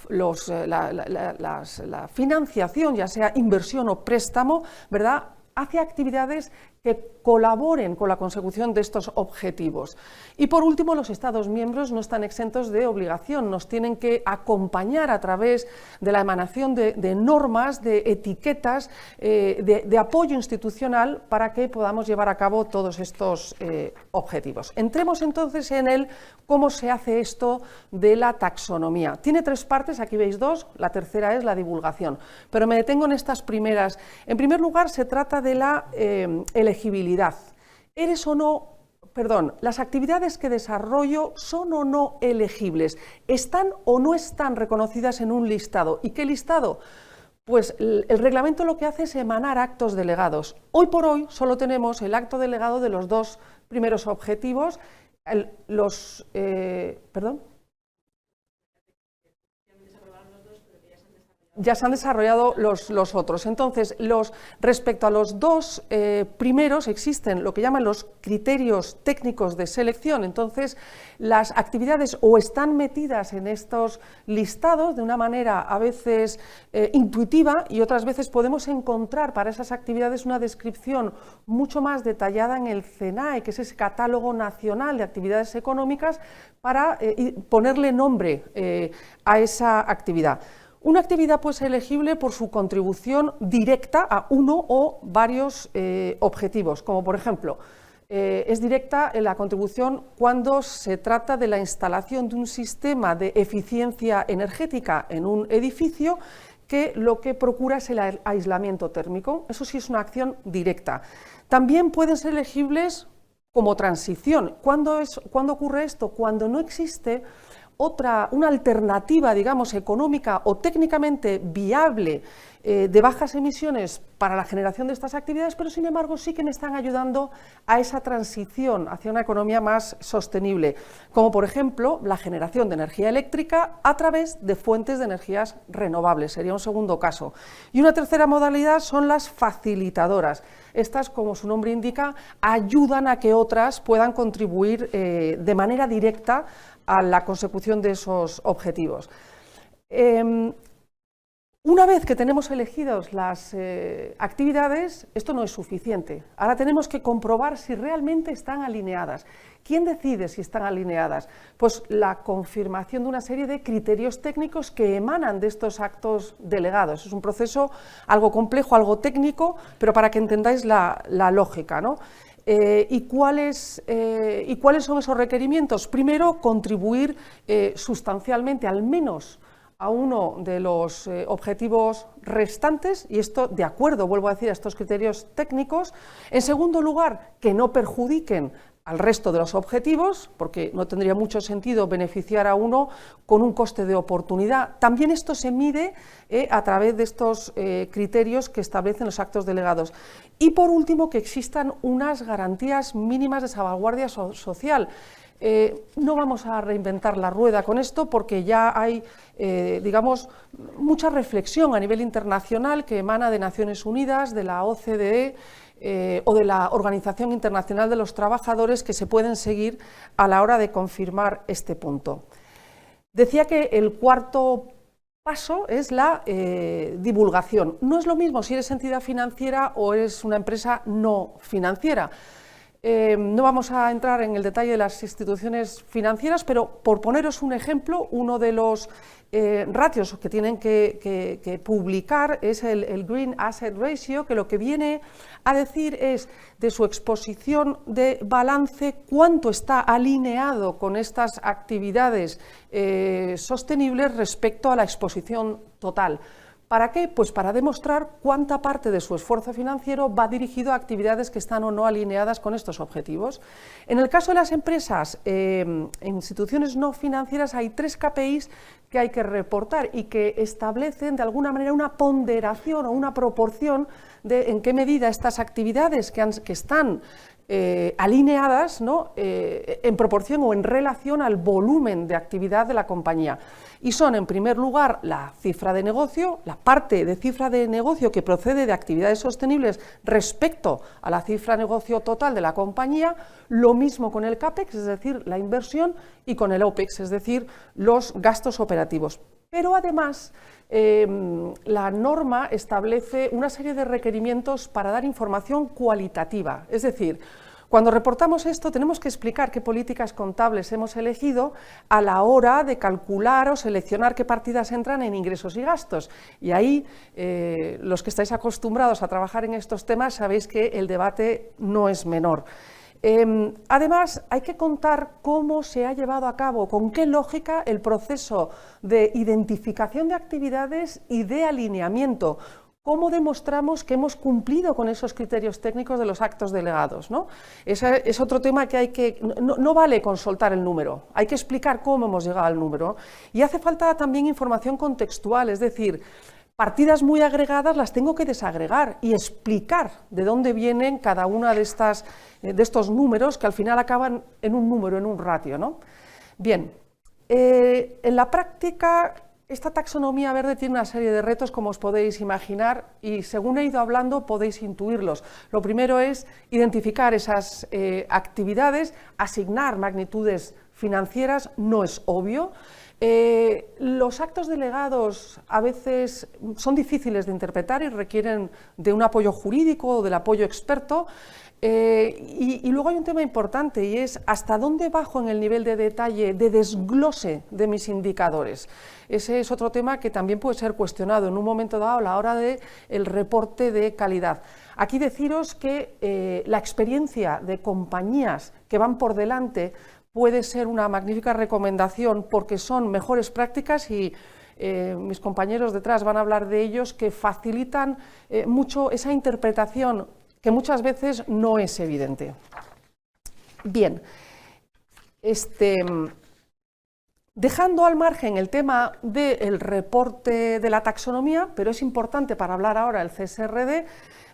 la financiación, ya sea inversión o préstamo, ¿verdad?, hacia actividades que colaboren con la consecución de estos objetivos. Y por último, los Estados miembros no están exentos de obligación, nos tienen que acompañar a través de la emanación de normas, de etiquetas, de apoyo institucional para que podamos llevar a cabo todos estos objetivos. Entremos entonces en el cómo se hace esto de la taxonomía. Tiene 3 partes, aquí veis 2, la tercera es la divulgación, pero me detengo en estas primeras. En primer lugar, se trata de la elegibilidad. ¿Eres o no, las actividades que desarrollo son o no elegibles? ¿Están o no están reconocidas en un listado? ¿Y qué listado? Pues el reglamento lo que hace es emanar actos delegados. Hoy por hoy solo tenemos el acto delegado de los 2 primeros objetivos, ya se han desarrollado los otros. Entonces, respecto a los 2 primeros, existen lo que llaman los criterios técnicos de selección. Entonces, las actividades o están metidas en estos listados de una manera a veces intuitiva, y otras veces podemos encontrar para esas actividades una descripción mucho más detallada en el CENAE, que es ese catálogo nacional de actividades económicas, para ponerle nombre a esa actividad. Una actividad puede ser elegible por su contribución directa a uno o varios objetivos, como por ejemplo, es directa en la contribución cuando se trata de la instalación de un sistema de eficiencia energética en un edificio que lo que procura es el aislamiento térmico. Eso sí es una acción directa. También pueden ser elegibles como transición. ¿Cuándo ocurre esto? Cuando no existe una alternativa, digamos, económica o técnicamente viable de bajas emisiones para la generación de estas actividades, pero sin embargo sí que me están ayudando a esa transición hacia una economía más sostenible, como por ejemplo la generación de energía eléctrica a través de fuentes de energías renovables, sería un segundo caso. Y una tercera modalidad son las facilitadoras. Estas, como su nombre indica, ayudan a que otras puedan contribuir de manera directa a la consecución de esos objetivos. Una vez que tenemos elegidas las actividades, esto no es suficiente. Ahora tenemos que comprobar si realmente están alineadas. ¿Quién decide si están alineadas? Pues la confirmación de una serie de criterios técnicos que emanan de estos actos delegados. Es un proceso algo complejo, algo técnico, pero para que entendáis la lógica, ¿no? ¿Y cuáles son esos requerimientos? Primero, contribuir sustancialmente, al menos a uno de los objetivos restantes, y esto de acuerdo, vuelvo a decir, a estos criterios técnicos. En segundo lugar, que no perjudiquen al resto de los objetivos, porque no tendría mucho sentido beneficiar a uno con un coste de oportunidad. También esto se mide a través de estos criterios que establecen los actos delegados. Y por último, que existan unas garantías mínimas de salvaguardia social. No vamos a reinventar la rueda con esto, porque ya hay, digamos, mucha reflexión a nivel internacional que emana de Naciones Unidas, de la OCDE, o de la Organización Internacional de los Trabajadores, que se pueden seguir a la hora de confirmar este punto. Decía que el cuarto paso es la divulgación. No es lo mismo si eres entidad financiera o eres una empresa no financiera. No vamos a entrar en el detalle de las instituciones financieras, pero por poneros un ejemplo, uno de los ratios que tienen que publicar es el Green Asset Ratio, que lo que viene a decir es de su exposición de balance cuánto está alineado con estas actividades sostenibles respecto a la exposición total. ¿Para qué? Pues para demostrar cuánta parte de su esfuerzo financiero va dirigido a actividades que están o no alineadas con estos objetivos. En el caso de las empresas, en instituciones no financieras, hay 3 KPIs que hay que reportar y que establecen de alguna manera una ponderación o una proporción de en qué medida estas actividades que están alineadas, ¿no?, en proporción o en relación al volumen de actividad de la compañía. Y son, en primer lugar, la cifra de negocio, la parte de cifra de negocio que procede de actividades sostenibles respecto a la cifra de negocio total de la compañía, lo mismo con el CAPEX, es decir, la inversión, y con el OPEX, es decir, los gastos operativos. Pero además, la norma establece una serie de requerimientos para dar información cualitativa, es decir, cuando reportamos esto tenemos que explicar qué políticas contables hemos elegido a la hora de calcular o seleccionar qué partidas entran en ingresos y gastos. Y ahí, los que estáis acostumbrados a trabajar en estos temas sabéis que el debate no es menor. Además, hay que contar cómo se ha llevado a cabo, con qué lógica el proceso de identificación de actividades y de alineamiento. ¿Cómo demostramos que hemos cumplido con esos criterios técnicos de los actos delegados, ¿no? Ese es otro tema que hay que... No vale con soltar el número, hay que explicar cómo hemos llegado al número. Y hace falta también información contextual, es decir, partidas muy agregadas las tengo que desagregar y explicar de dónde vienen cada una de estos números que al final acaban en un número, en un ratio, ¿no? Bien, en la práctica esta taxonomía verde tiene una serie de retos, como os podéis imaginar, y según he ido hablando podéis intuirlos. Lo primero es identificar esas actividades, asignar magnitudes financieras, no es obvio. Los actos delegados a veces son difíciles de interpretar y requieren de un apoyo jurídico o del apoyo experto. Y luego hay un tema importante y es hasta dónde bajo en el nivel de detalle, de desglose de mis indicadores. Ese es otro tema que también puede ser cuestionado en un momento dado a la hora del reporte de calidad. Aquí deciros que la experiencia de compañías que van por delante puede ser una magnífica recomendación porque son mejores prácticas y mis compañeros detrás van a hablar de ellos, que facilitan mucho esa interpretación que muchas veces no es evidente. Bien, dejando al margen el tema del reporte de la taxonomía, pero es importante para hablar ahora del CSRD,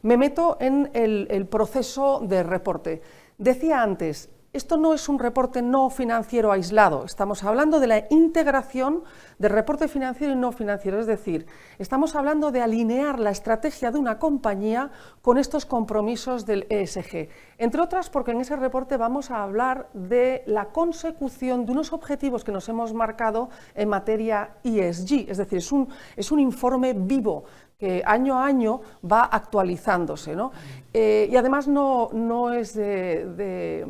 me meto en el proceso de reporte. Decía antes, esto no es un reporte no financiero aislado, estamos hablando de la integración del reporte financiero y no financiero, es decir, estamos hablando de alinear la estrategia de una compañía con estos compromisos del ESG, entre otras porque en ese reporte vamos a hablar de la consecución de unos objetivos que nos hemos marcado en materia ESG, es decir, es un informe vivo que año a año va actualizándose, ¿no? Y además no es de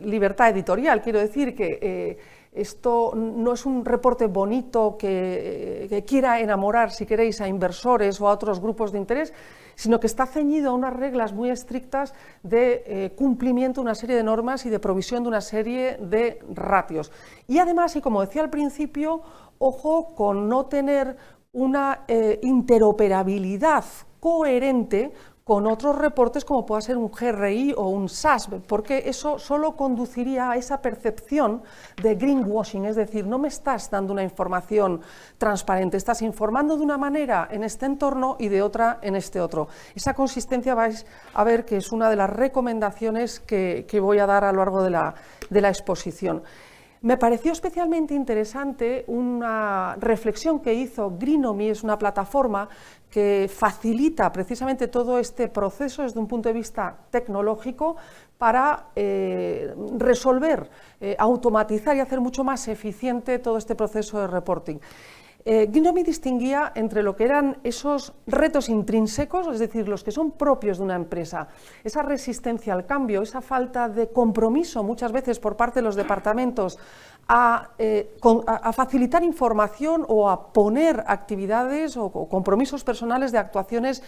libertad editorial, quiero decir que esto no es un reporte bonito que quiera enamorar, si queréis, a inversores o a otros grupos de interés, sino que está ceñido a unas reglas muy estrictas de cumplimiento de una serie de normas y de provisión de una serie de ratios. Y además, y como decía al principio, ojo con no tener una interoperabilidad coherente con otros reportes como pueda ser un GRI o un SASB, porque eso solo conduciría a esa percepción de greenwashing, es decir, no me estás dando una información transparente, estás informando de una manera en este entorno y de otra en este otro. Esa consistencia vais a ver que es una de las recomendaciones que voy a dar a lo largo de la exposición. Me pareció especialmente interesante una reflexión que hizo Greenomy, es una plataforma que facilita precisamente todo este proceso desde un punto de vista tecnológico para resolver, automatizar y hacer mucho más eficiente todo este proceso de reporting. Ginomi distinguía entre lo que eran esos retos intrínsecos, es decir, los que son propios de una empresa, esa resistencia al cambio, esa falta de compromiso muchas veces por parte de los departamentos a facilitar información o a poner actividades o compromisos personales de actuaciones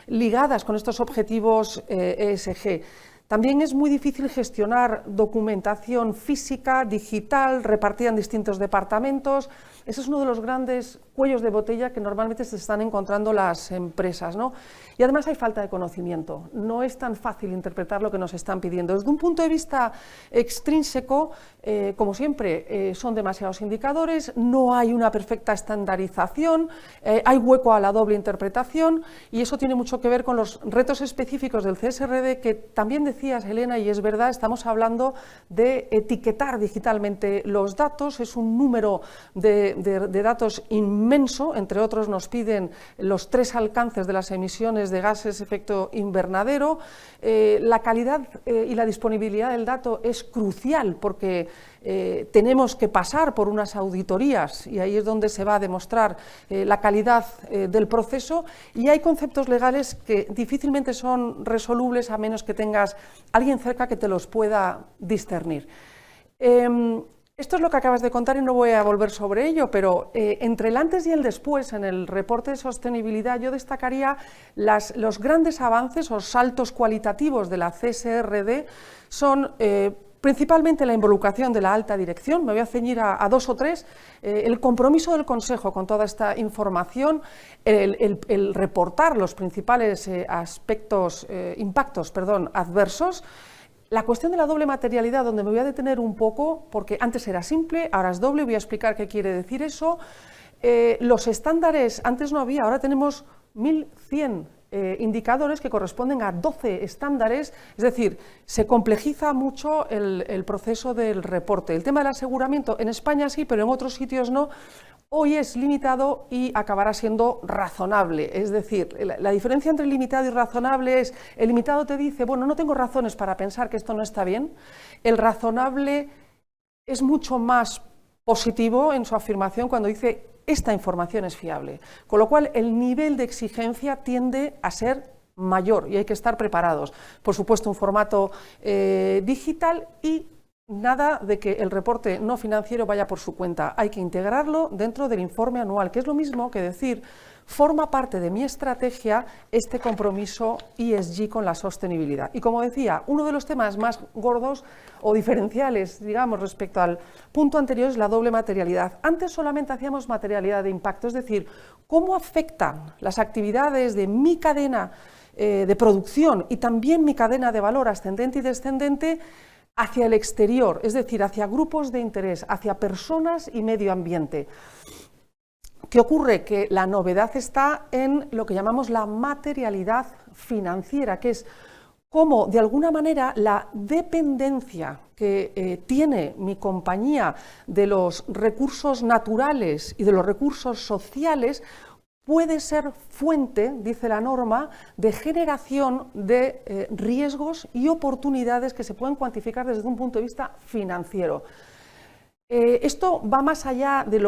ligadas con estos objetivos ESG. También es muy difícil gestionar documentación física, digital, repartida en distintos departamentos. Ese es uno de los grandes cuellos de botella que normalmente se están encontrando las empresas, ¿no? Y además hay falta de conocimiento. No es tan fácil interpretar lo que nos están pidiendo. Desde un punto de vista extrínseco, como siempre, son demasiados indicadores, no hay una perfecta estandarización, hay hueco a la doble interpretación y eso tiene mucho que ver con los retos específicos del CSRD que también decías, Elena, y es verdad, estamos hablando de etiquetar digitalmente los datos, es un número de datos inmenso, entre otros nos piden los 3 alcances de las emisiones de gases de efecto invernadero. La calidad y la disponibilidad del dato es crucial porque tenemos que pasar por unas auditorías y ahí es donde se va a demostrar la calidad del proceso y hay conceptos legales que difícilmente son resolubles a menos que tengas alguien cerca que te los pueda discernir. Esto es lo que acabas de contar y no voy a volver sobre ello, pero entre el antes y el después en el reporte de sostenibilidad yo destacaría los grandes avances o saltos cualitativos de la CSRD son principalmente la involucración de la alta dirección, me voy a ceñir a 2 o 3, el compromiso del Consejo con toda esta información, el reportar los principales impactos adversos. La cuestión de la doble materialidad, donde me voy a detener un poco, porque antes era simple, ahora es doble, voy a explicar qué quiere decir eso. Los estándares, antes no había, ahora tenemos 1100 indicadores que corresponden a 12 estándares, es decir, se complejiza mucho el proceso del reporte. El tema del aseguramiento en España sí, pero en otros sitios no. Hoy es limitado y acabará siendo razonable, es decir, la diferencia entre limitado y razonable es, el limitado te dice, bueno, no tengo razones para pensar que esto no está bien, el razonable es mucho más positivo en su afirmación cuando dice, esta información es fiable, con lo cual el nivel de exigencia tiende a ser mayor y hay que estar preparados. Por supuesto, un formato digital y nada de que el reporte no financiero vaya por su cuenta, hay que integrarlo dentro del informe anual, que es lo mismo que decir, forma parte de mi estrategia este compromiso ESG con la sostenibilidad. Y como decía, uno de los temas más gordos o diferenciales, digamos, respecto al punto anterior es la doble materialidad. Antes solamente hacíamos materialidad de impacto, es decir, cómo afectan las actividades de mi cadena de producción y también mi cadena de valor ascendente y descendente hacia el exterior, es decir, hacia grupos de interés, hacia personas y medio ambiente. ¿Qué ocurre? Que la novedad está en lo que llamamos la materialidad financiera, que es cómo, de alguna manera, la dependencia que tiene mi compañía de los recursos naturales y de los recursos sociales puede ser fuente, dice la norma, de generación de riesgos y oportunidades que se pueden cuantificar desde un punto de vista financiero. Esto va más allá de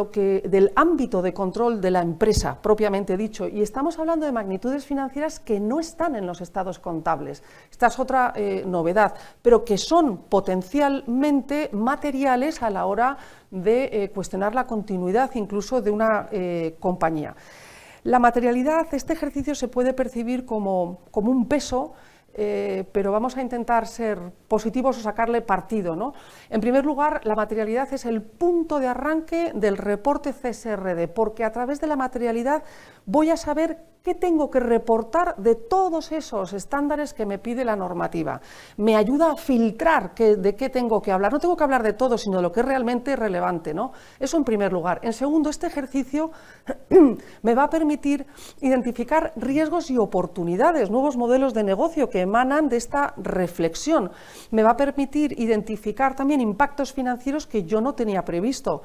del ámbito de control de la empresa, propiamente dicho, y estamos hablando de magnitudes financieras que no están en los estados contables. Esta es otra novedad, pero que son potencialmente materiales a la hora de cuestionar la continuidad incluso de una compañía. La materialidad, este ejercicio se puede percibir como un peso, pero vamos a intentar ser positivos o sacarle partido, ¿no? En primer lugar, la materialidad es el punto de arranque del reporte CSRD, porque a través de la materialidad voy a saber qué tengo que reportar de todos esos estándares que me pide la normativa. Me ayuda a filtrar de qué tengo que hablar. No tengo que hablar de todo, sino de lo que es realmente relevante, ¿no? Eso en primer lugar. En segundo, este ejercicio me va a permitir identificar riesgos y oportunidades, nuevos modelos de negocio que emanan de esta reflexión. Me va a permitir identificar también impactos financieros que yo no tenía previsto.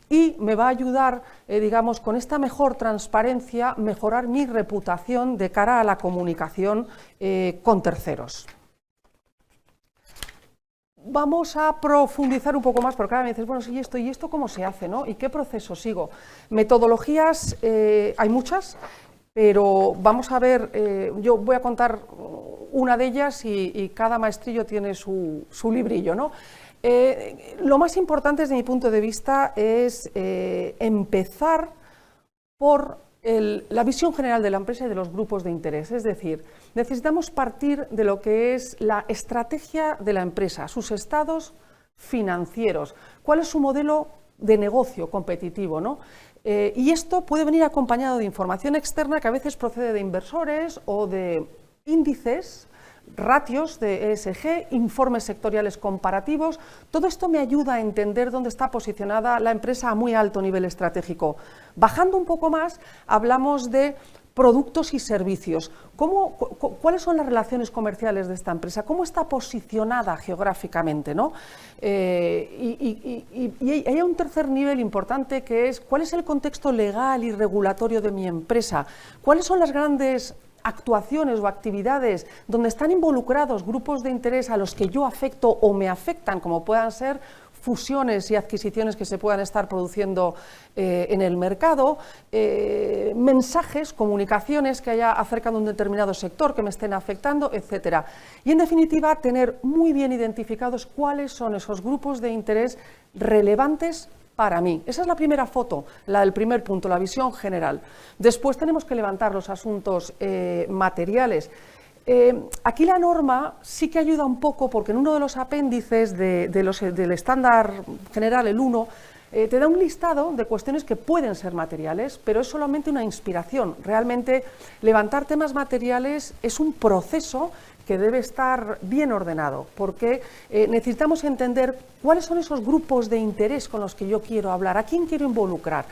Y me va a ayudar, digamos, con esta mejor transparencia, mejorar mi reputación de cara a la comunicación con terceros. vamos a profundizar un poco más, porque ahora me dices, bueno, sí, ¿y esto cómo se hace, no? ¿Y qué proceso sigo? Metodologías hay muchas, pero vamos a ver, yo voy a contar una de ellas y cada maestrillo tiene su librillo, ¿no? Lo más importante desde mi punto de vista es empezar por la visión general de la empresa y de los grupos de interés, es decir, necesitamos partir de lo que es la estrategia de la empresa, sus estados financieros, cuál es su modelo de negocio competitivo, ¿no? Y esto puede venir acompañado de información externa que a veces procede de inversores o de índices, ratios de ESG, informes sectoriales comparativos. Todo esto me ayuda a entender dónde está posicionada la empresa a muy alto nivel estratégico. Bajando un poco más, hablamos de productos y servicios. ¿Cuáles son las relaciones comerciales de esta empresa? ¿Cómo está posicionada geográficamente, ¿no? Y hay un tercer nivel importante que es ¿cuál es el contexto legal y regulatorio de mi empresa? ¿Cuáles son las grandes actuaciones o actividades donde están involucrados grupos de interés a los que yo afecto o me afectan, como puedan ser fusiones y adquisiciones que se puedan estar produciendo en el mercado, mensajes, comunicaciones que haya acerca de un determinado sector que me estén afectando, etcétera. Y en definitiva, tener muy bien identificados cuáles son esos grupos de interés relevantes para mí. Esa es la primera foto, la del primer punto, la visión general. Después tenemos que levantar los asuntos materiales. Aquí la norma sí que ayuda un poco porque en uno de los apéndices del estándar general, el 1, te da un listado de cuestiones que pueden ser materiales, pero es solamente una inspiración. Realmente levantar temas materiales es un proceso que debe estar bien ordenado, porque necesitamos entender cuáles son esos grupos de interés con los que yo quiero hablar, a quién quiero involucrar,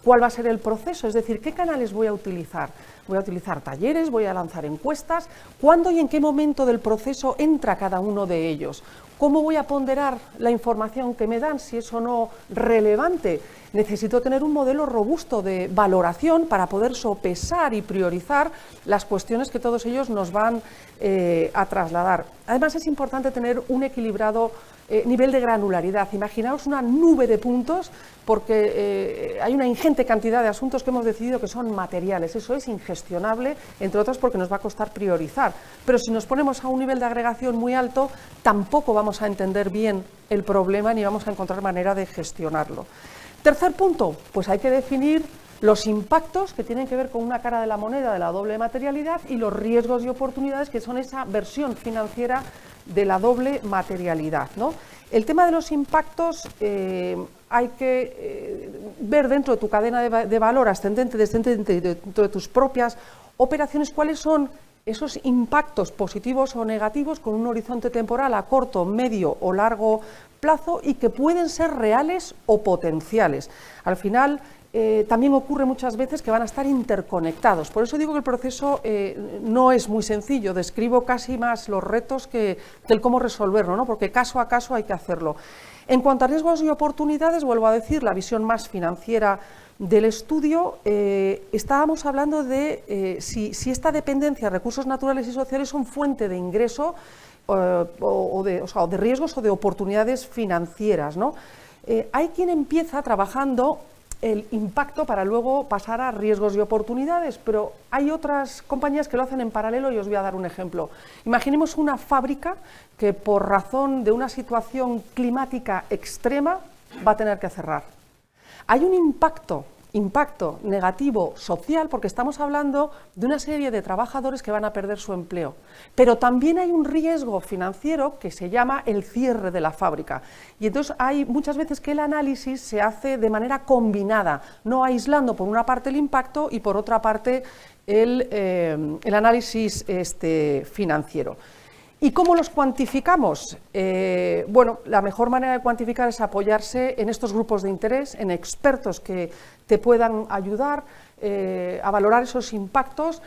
cuál va a ser el proceso, es decir, qué canales voy a utilizar. Voy a utilizar talleres, voy a lanzar encuestas, cuándo y en qué momento del proceso entra cada uno de ellos, cómo voy a ponderar la información que me dan, si es o no relevante. Necesito tener un modelo robusto de valoración para poder sopesar y priorizar las cuestiones que todos ellos nos van a trasladar. Además, es importante tener un equilibrado nivel de granularidad. Imaginaos una nube de puntos porque hay una ingente cantidad de asuntos que hemos decidido que son materiales. Eso es ingestionable, entre otras porque nos va a costar priorizar. Pero si nos ponemos a un nivel de agregación muy alto, tampoco vamos a entender bien el problema ni vamos a encontrar manera de gestionarlo. Tercer punto, pues hay que definir los impactos que tienen que ver con una cara de la moneda de la doble materialidad y los riesgos y oportunidades que son esa versión financiera de la doble materialidad, ¿no? El tema de los impactos hay que ver dentro de tu cadena de valor ascendente, descendente, dentro de tus propias operaciones, cuáles son esos impactos positivos o negativos con un horizonte temporal a corto, medio o largo plazo y que pueden ser reales o potenciales. Al final, también ocurre muchas veces que van a estar interconectados. Por eso digo que el proceso no es muy sencillo, describo casi más los retos que el cómo resolverlo, ¿no? Porque caso a caso hay que hacerlo. En cuanto a riesgos y oportunidades, vuelvo a decir, la visión más financiera del estudio, estábamos hablando de si esta dependencia de recursos naturales y sociales son fuente de ingreso o de riesgos o de oportunidades financieras, ¿no? Hay quien empieza trabajando el impacto para luego pasar a riesgos y oportunidades, pero hay otras compañías que lo hacen en paralelo y os voy a dar un ejemplo. Imaginemos una fábrica que por razón de una situación climática extrema va a tener que cerrar. Hay un impacto negativo social porque estamos hablando de una serie de trabajadores que van a perder su empleo, pero también hay un riesgo financiero que se llama el cierre de la fábrica y entonces hay muchas veces que el análisis se hace de manera combinada, no aislando por una parte el impacto y por otra parte el análisis financiero. ¿Y cómo los cuantificamos? Bueno, la mejor manera de cuantificar es apoyarse en estos grupos de interés, en expertos que te puedan ayudar a valorar esos impactos.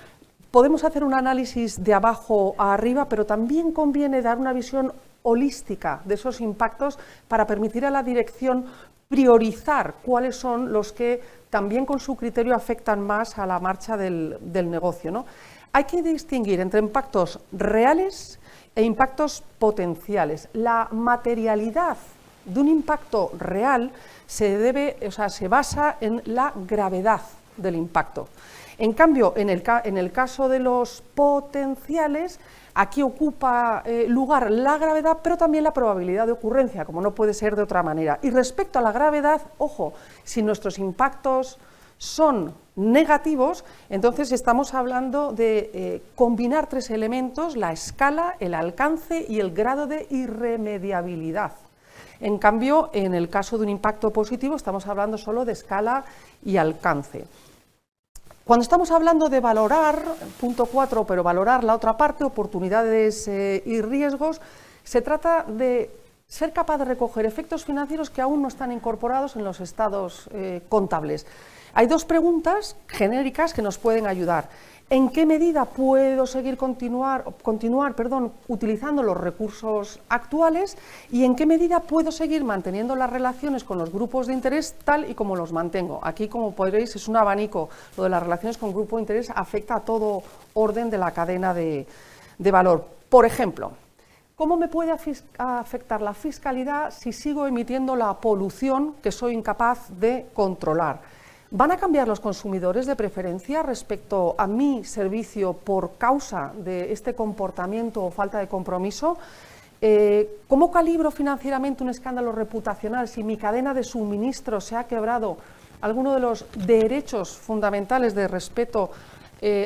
Podemos hacer un análisis de abajo a arriba, pero también conviene dar una visión holística de esos impactos para permitir a la dirección priorizar cuáles son los que también con su criterio afectan más a la marcha del negocio, ¿no? Hay que distinguir entre impactos reales e impactos potenciales. La materialidad de un impacto real se basa en la gravedad del impacto. En cambio, en el caso de los potenciales, aquí ocupa lugar la gravedad, pero también la probabilidad de ocurrencia, como no puede ser de otra manera. Y respecto a la gravedad, ojo, si nuestros impactos son negativos, entonces estamos hablando de combinar tres elementos: la escala, el alcance y el grado de irremediabilidad. En cambio, en el caso de un impacto positivo, estamos hablando solo de escala y alcance. Cuando estamos hablando de valorar, punto 4, pero valorar la otra parte, oportunidades y riesgos, se trata de ser capaz de recoger efectos financieros que aún no están incorporados en los estados contables. Hay dos preguntas genéricas que nos pueden ayudar. ¿En qué medida puedo seguir continuar utilizando los recursos actuales? ¿Y en qué medida puedo seguir manteniendo las relaciones con los grupos de interés tal y como los mantengo? Aquí, como podréis, es un abanico. Lo de las relaciones con grupos de interés afecta a todo orden de la cadena de valor. Por ejemplo, ¿cómo me puede afectar la fiscalidad si sigo emitiendo la polución que soy incapaz de controlar? ¿Van a cambiar los consumidores de preferencia respecto a mi servicio por causa de este comportamiento o falta de compromiso? ¿Cómo calibro financieramente un escándalo reputacional si mi cadena de suministro se ha quebrado alguno de los derechos fundamentales de respeto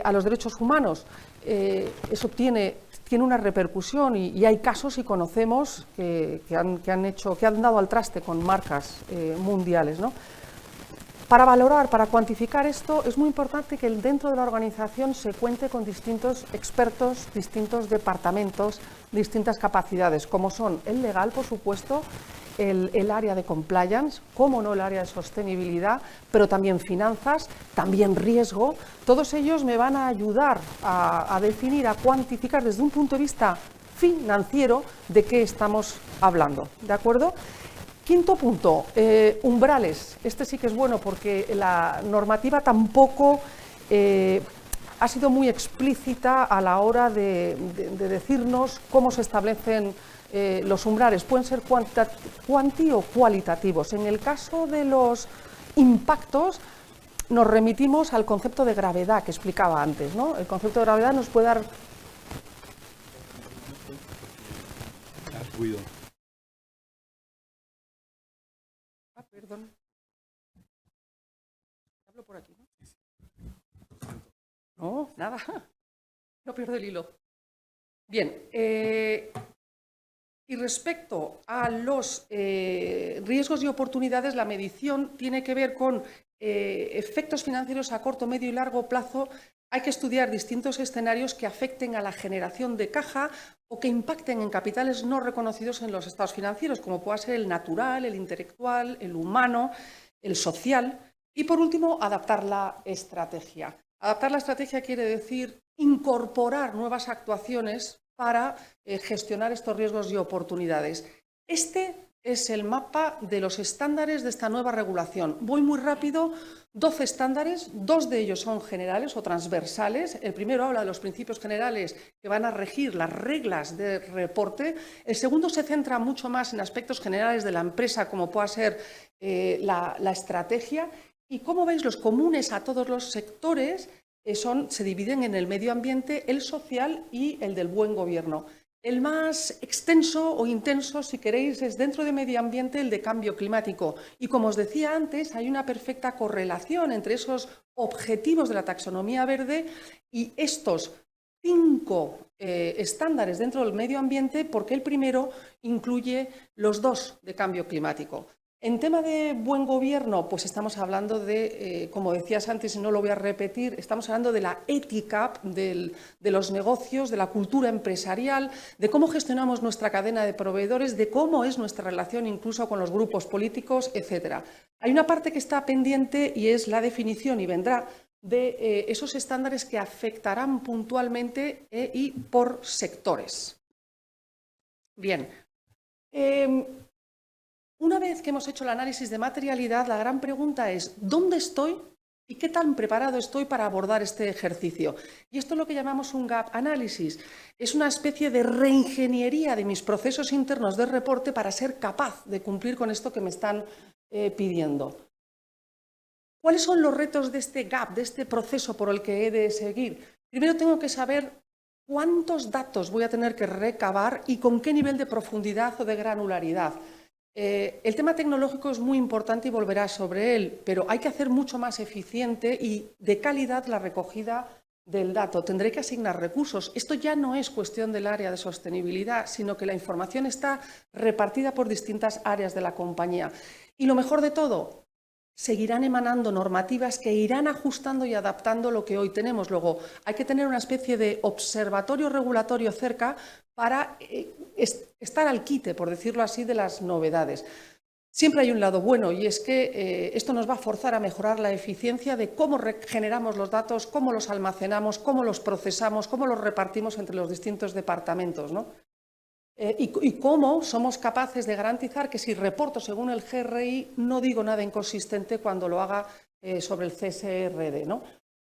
a los derechos humanos? Eso tiene una repercusión y hay casos, y conocemos, que han dado al traste con marcas mundiales, ¿no? Para valorar, para cuantificar esto, es muy importante que dentro de la organización se cuente con distintos expertos, distintos departamentos, distintas capacidades, como son el legal, por supuesto, el área de compliance, como no el área de sostenibilidad, pero también finanzas, también riesgo. Todos ellos me van a ayudar a definir, a cuantificar desde un punto de vista financiero de qué estamos hablando, ¿de acuerdo? Quinto punto, umbrales. Este sí que es bueno porque la normativa tampoco ha sido muy explícita a la hora de decirnos cómo se establecen los umbrales. Pueden ser cuanti o cualitativos. En el caso de los impactos, nos remitimos al concepto de gravedad que explicaba antes, ¿no? El concepto de gravedad nos puede dar... Ruido. Perdón. Hablo por aquí, ¿no? No, nada. No pierdo el hilo. Bien. Y respecto a los riesgos y oportunidades, la medición tiene que ver con efectos financieros a corto, medio y largo plazo. Hay que estudiar distintos escenarios que afecten a la generación de caja o que impacten en capitales no reconocidos en los estados financieros, como pueda ser el natural, el intelectual, el humano, el social. Y, por último, adaptar la estrategia. Adaptar la estrategia quiere decir incorporar nuevas actuaciones para gestionar estos riesgos y oportunidades. Este es el mapa de los estándares de esta nueva regulación. Voy muy rápido. 12 estándares, 2 de ellos son generales o transversales. El primero habla de los principios generales que van a regir las reglas de reporte. El segundo se centra mucho más en aspectos generales de la empresa, como pueda ser la estrategia. Y como veis, los comunes a todos los sectores se dividen en el medio ambiente, el social y el del buen gobierno. El más extenso o intenso, si queréis, es dentro de medio ambiente el de cambio climático. Y como os decía antes, hay una perfecta correlación entre esos objetivos de la taxonomía verde y estos 5 estándares dentro del medio ambiente, porque el primero incluye los 2 de cambio climático. En tema de buen gobierno, pues estamos hablando de, como decías antes y no lo voy a repetir, estamos hablando de la ética de los negocios, de la cultura empresarial, de cómo gestionamos nuestra cadena de proveedores, de cómo es nuestra relación incluso con los grupos políticos, etc. Hay una parte que está pendiente y es la definición, y vendrá, de esos estándares que afectarán puntualmente y por sectores. Bien. Una vez que hemos hecho el análisis de materialidad, la gran pregunta es ¿dónde estoy ¿Y qué tan preparado estoy para abordar este ejercicio? Y esto es lo que llamamos un gap analysis. Es una especie de reingeniería de mis procesos internos de reporte para ser capaz de cumplir con esto que me están pidiendo. ¿Cuáles son los retos de este gap, de este proceso por el que he de seguir? Primero tengo que saber cuántos datos voy a tener que recabar y con qué nivel de profundidad o de granularidad. El tema tecnológico es muy importante y volverá sobre él, pero hay que hacer mucho más eficiente y de calidad la recogida del dato. Tendré que asignar recursos. Esto ya no es cuestión del área de sostenibilidad, sino que la información está repartida por distintas áreas de la compañía. Y lo mejor de todo, seguirán emanando normativas que irán ajustando y adaptando lo que hoy tenemos. Luego, hay que tener una especie de observatorio regulatorio cerca para estar al quite, por decirlo así, de las novedades. Siempre hay un lado bueno y es que esto nos va a forzar a mejorar la eficiencia de cómo generamos los datos, cómo los almacenamos, cómo los procesamos, cómo los repartimos entre los distintos departamentos, ¿no? Y cómo somos capaces de garantizar que si reporto según el GRI no digo nada inconsistente cuando lo haga sobre el CSRD, ¿no?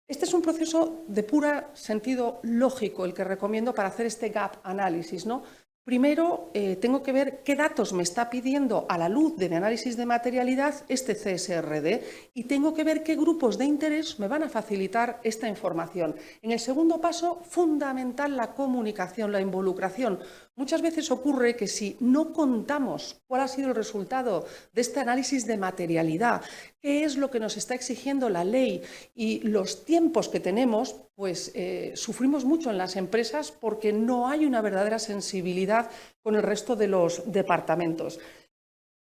Este es un proceso de puro sentido lógico el que recomiendo para hacer este gap análisis, ¿no? Primero, tengo que ver qué datos me está pidiendo a la luz del análisis de materialidad este CSRD y tengo que ver qué grupos de interés me van a facilitar esta información. En el segundo paso, fundamental la comunicación, la involucración. Muchas veces ocurre que si no contamos cuál ha sido el resultado de este análisis de materialidad, qué es lo que nos está exigiendo la ley y los tiempos que tenemos, pues sufrimos mucho en las empresas porque no hay una verdadera sensibilidad con el resto de los departamentos.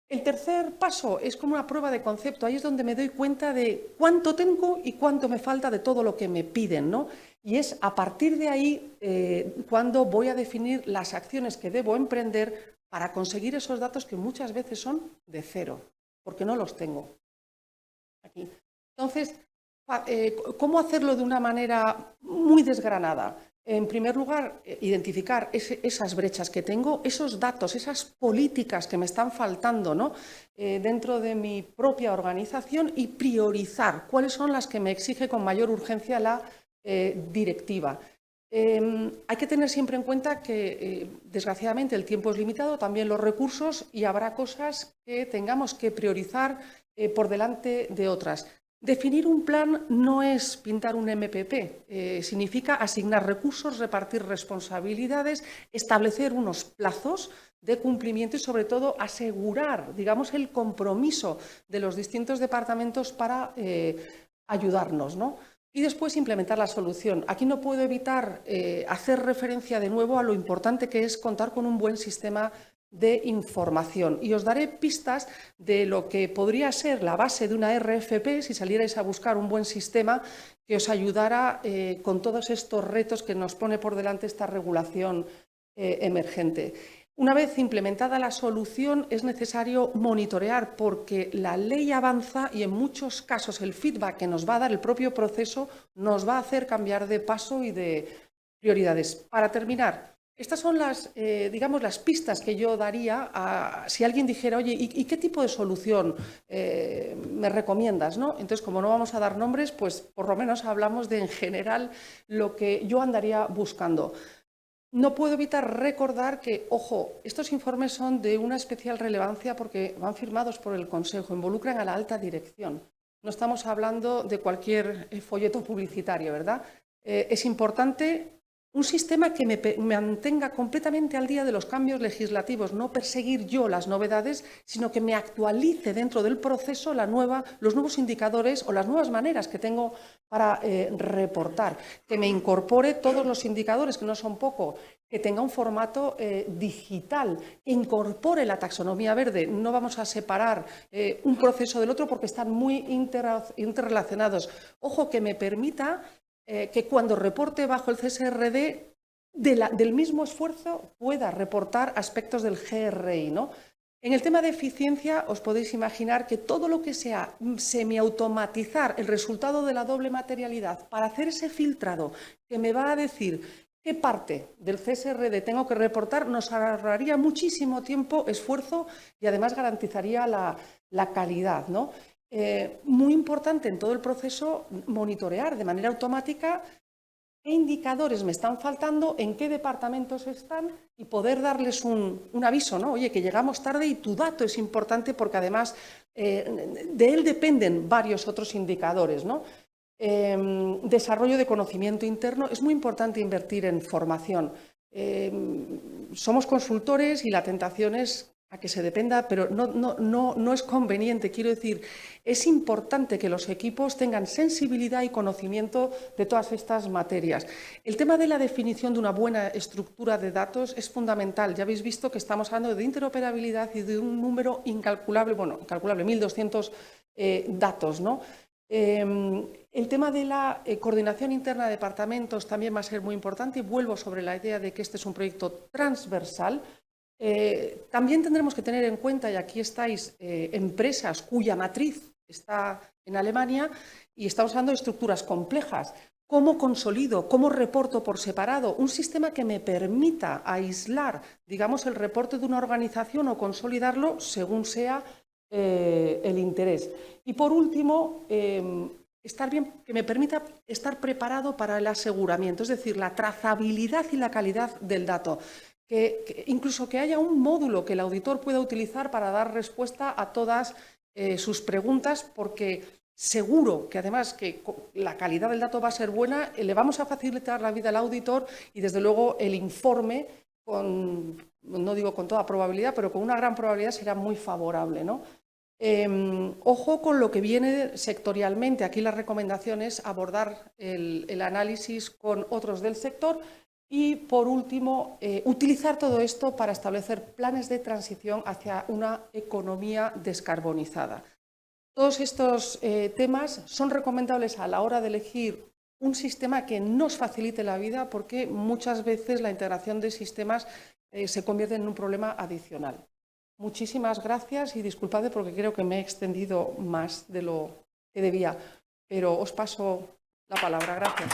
El tercer paso es como una prueba de concepto. Ahí es donde me doy cuenta de cuánto tengo y cuánto me falta de todo lo que me piden, ¿no? Y es a partir de ahí cuando voy a definir las acciones que debo emprender para conseguir esos datos que muchas veces son de cero, porque no los tengo. Aquí. Entonces, ¿cómo hacerlo de una manera muy desgranada? En primer lugar, identificar esas brechas que tengo, esos datos, esas políticas que me están faltando, ¿no? Dentro de mi propia organización y priorizar cuáles son las que me exige con mayor urgencia la directiva. Hay que tener siempre en cuenta que, desgraciadamente, el tiempo es limitado, también los recursos, y habrá cosas que tengamos que priorizar por delante de otras. Definir un plan no es pintar un MPP, significa asignar recursos, repartir responsabilidades, establecer unos plazos de cumplimiento y, sobre todo, asegurar, digamos, el compromiso de los distintos departamentos para ayudarnos, ¿no? Y después implementar la solución. Aquí no puedo evitar hacer referencia de nuevo a lo importante que es contar con un buen sistema de información. Y os daré pistas de lo que podría ser la base de una RFP si salierais a buscar un buen sistema que os ayudara con todos estos retos que nos pone por delante esta regulación emergente. Una vez implementada la solución, es necesario monitorear porque la ley avanza y en muchos casos el feedback que nos va a dar el propio proceso nos va a hacer cambiar de paso y de prioridades. Para terminar, estas son digamos, las pistas que yo daría si alguien dijera, oye, ¿y qué tipo de solución me recomiendas, ¿no? Entonces, como no vamos a dar nombres, pues por lo menos hablamos de, en general, lo que yo andaría buscando. No puedo evitar recordar que, ojo, estos informes son de una especial relevancia porque van firmados por el Consejo, involucran a la alta dirección. No estamos hablando de cualquier folleto publicitario, ¿verdad? Es importante un sistema que me mantenga completamente al día de los cambios legislativos, no perseguir yo las novedades, sino que me actualice dentro del proceso los nuevos indicadores o las nuevas maneras que tengo para reportar, que me incorpore todos los indicadores, que no son poco, que tenga un formato digital, que incorpore la taxonomía verde. No vamos a separar un proceso del otro porque están muy interrelacionados. Ojo, que me permita que cuando reporte bajo el CSRD del mismo esfuerzo pueda reportar aspectos del GRI, ¿no? En el tema de eficiencia os podéis imaginar que todo lo que sea semiautomatizar el resultado de la doble materialidad para hacer ese filtrado que me va a decir qué parte del CSRD tengo que reportar nos ahorraría muchísimo tiempo, esfuerzo y además garantizaría la calidad, ¿no? muy importante en todo el proceso monitorear de manera automática qué indicadores me están faltando, en qué departamentos están y poder darles un aviso, ¿no? Oye, que llegamos tarde y tu dato es importante porque además de él dependen varios otros indicadores, ¿no? Desarrollo de conocimiento interno. Es muy importante invertir en formación. Somos consultores y la tentación es a que se dependa, pero no es conveniente. Quiero decir, es importante que los equipos tengan sensibilidad y conocimiento de todas estas materias. El tema de la definición de una buena estructura de datos es fundamental. Ya habéis visto que estamos hablando de interoperabilidad y de un número incalculable, bueno, incalculable, 1.200 datos, ¿no? El tema de la coordinación interna de departamentos también va a ser muy importante. Vuelvo sobre la idea de que este es un proyecto transversal. También tendremos que tener en cuenta, y aquí estáis, empresas cuya matriz está en Alemania y está usando estructuras complejas. ¿Cómo consolido? ¿Cómo reporto por separado? Un sistema que me permita aislar, digamos, el reporte de una organización o consolidarlo según sea el interés. Y por último, que me permita estar preparado para el aseguramiento, es decir, la trazabilidad y la calidad del dato. Incluso que haya un módulo que el auditor pueda utilizar para dar respuesta a todas sus preguntas, porque seguro que además que la calidad del dato va a ser buena, le vamos a facilitar la vida al auditor y desde luego el informe, no digo con toda probabilidad, pero con una gran probabilidad será muy favorable, ¿no? Ojo con lo que viene sectorialmente. Aquí la recomendación es abordar el análisis con otros del sector. Y, por último, utilizar todo esto para establecer planes de transición hacia una economía descarbonizada. Todos estos temas son recomendables a la hora de elegir un sistema que nos facilite la vida, porque muchas veces la integración de sistemas se convierte en un problema adicional. Muchísimas gracias y disculpadme porque creo que me he extendido más de lo que debía, pero os paso la palabra. Gracias.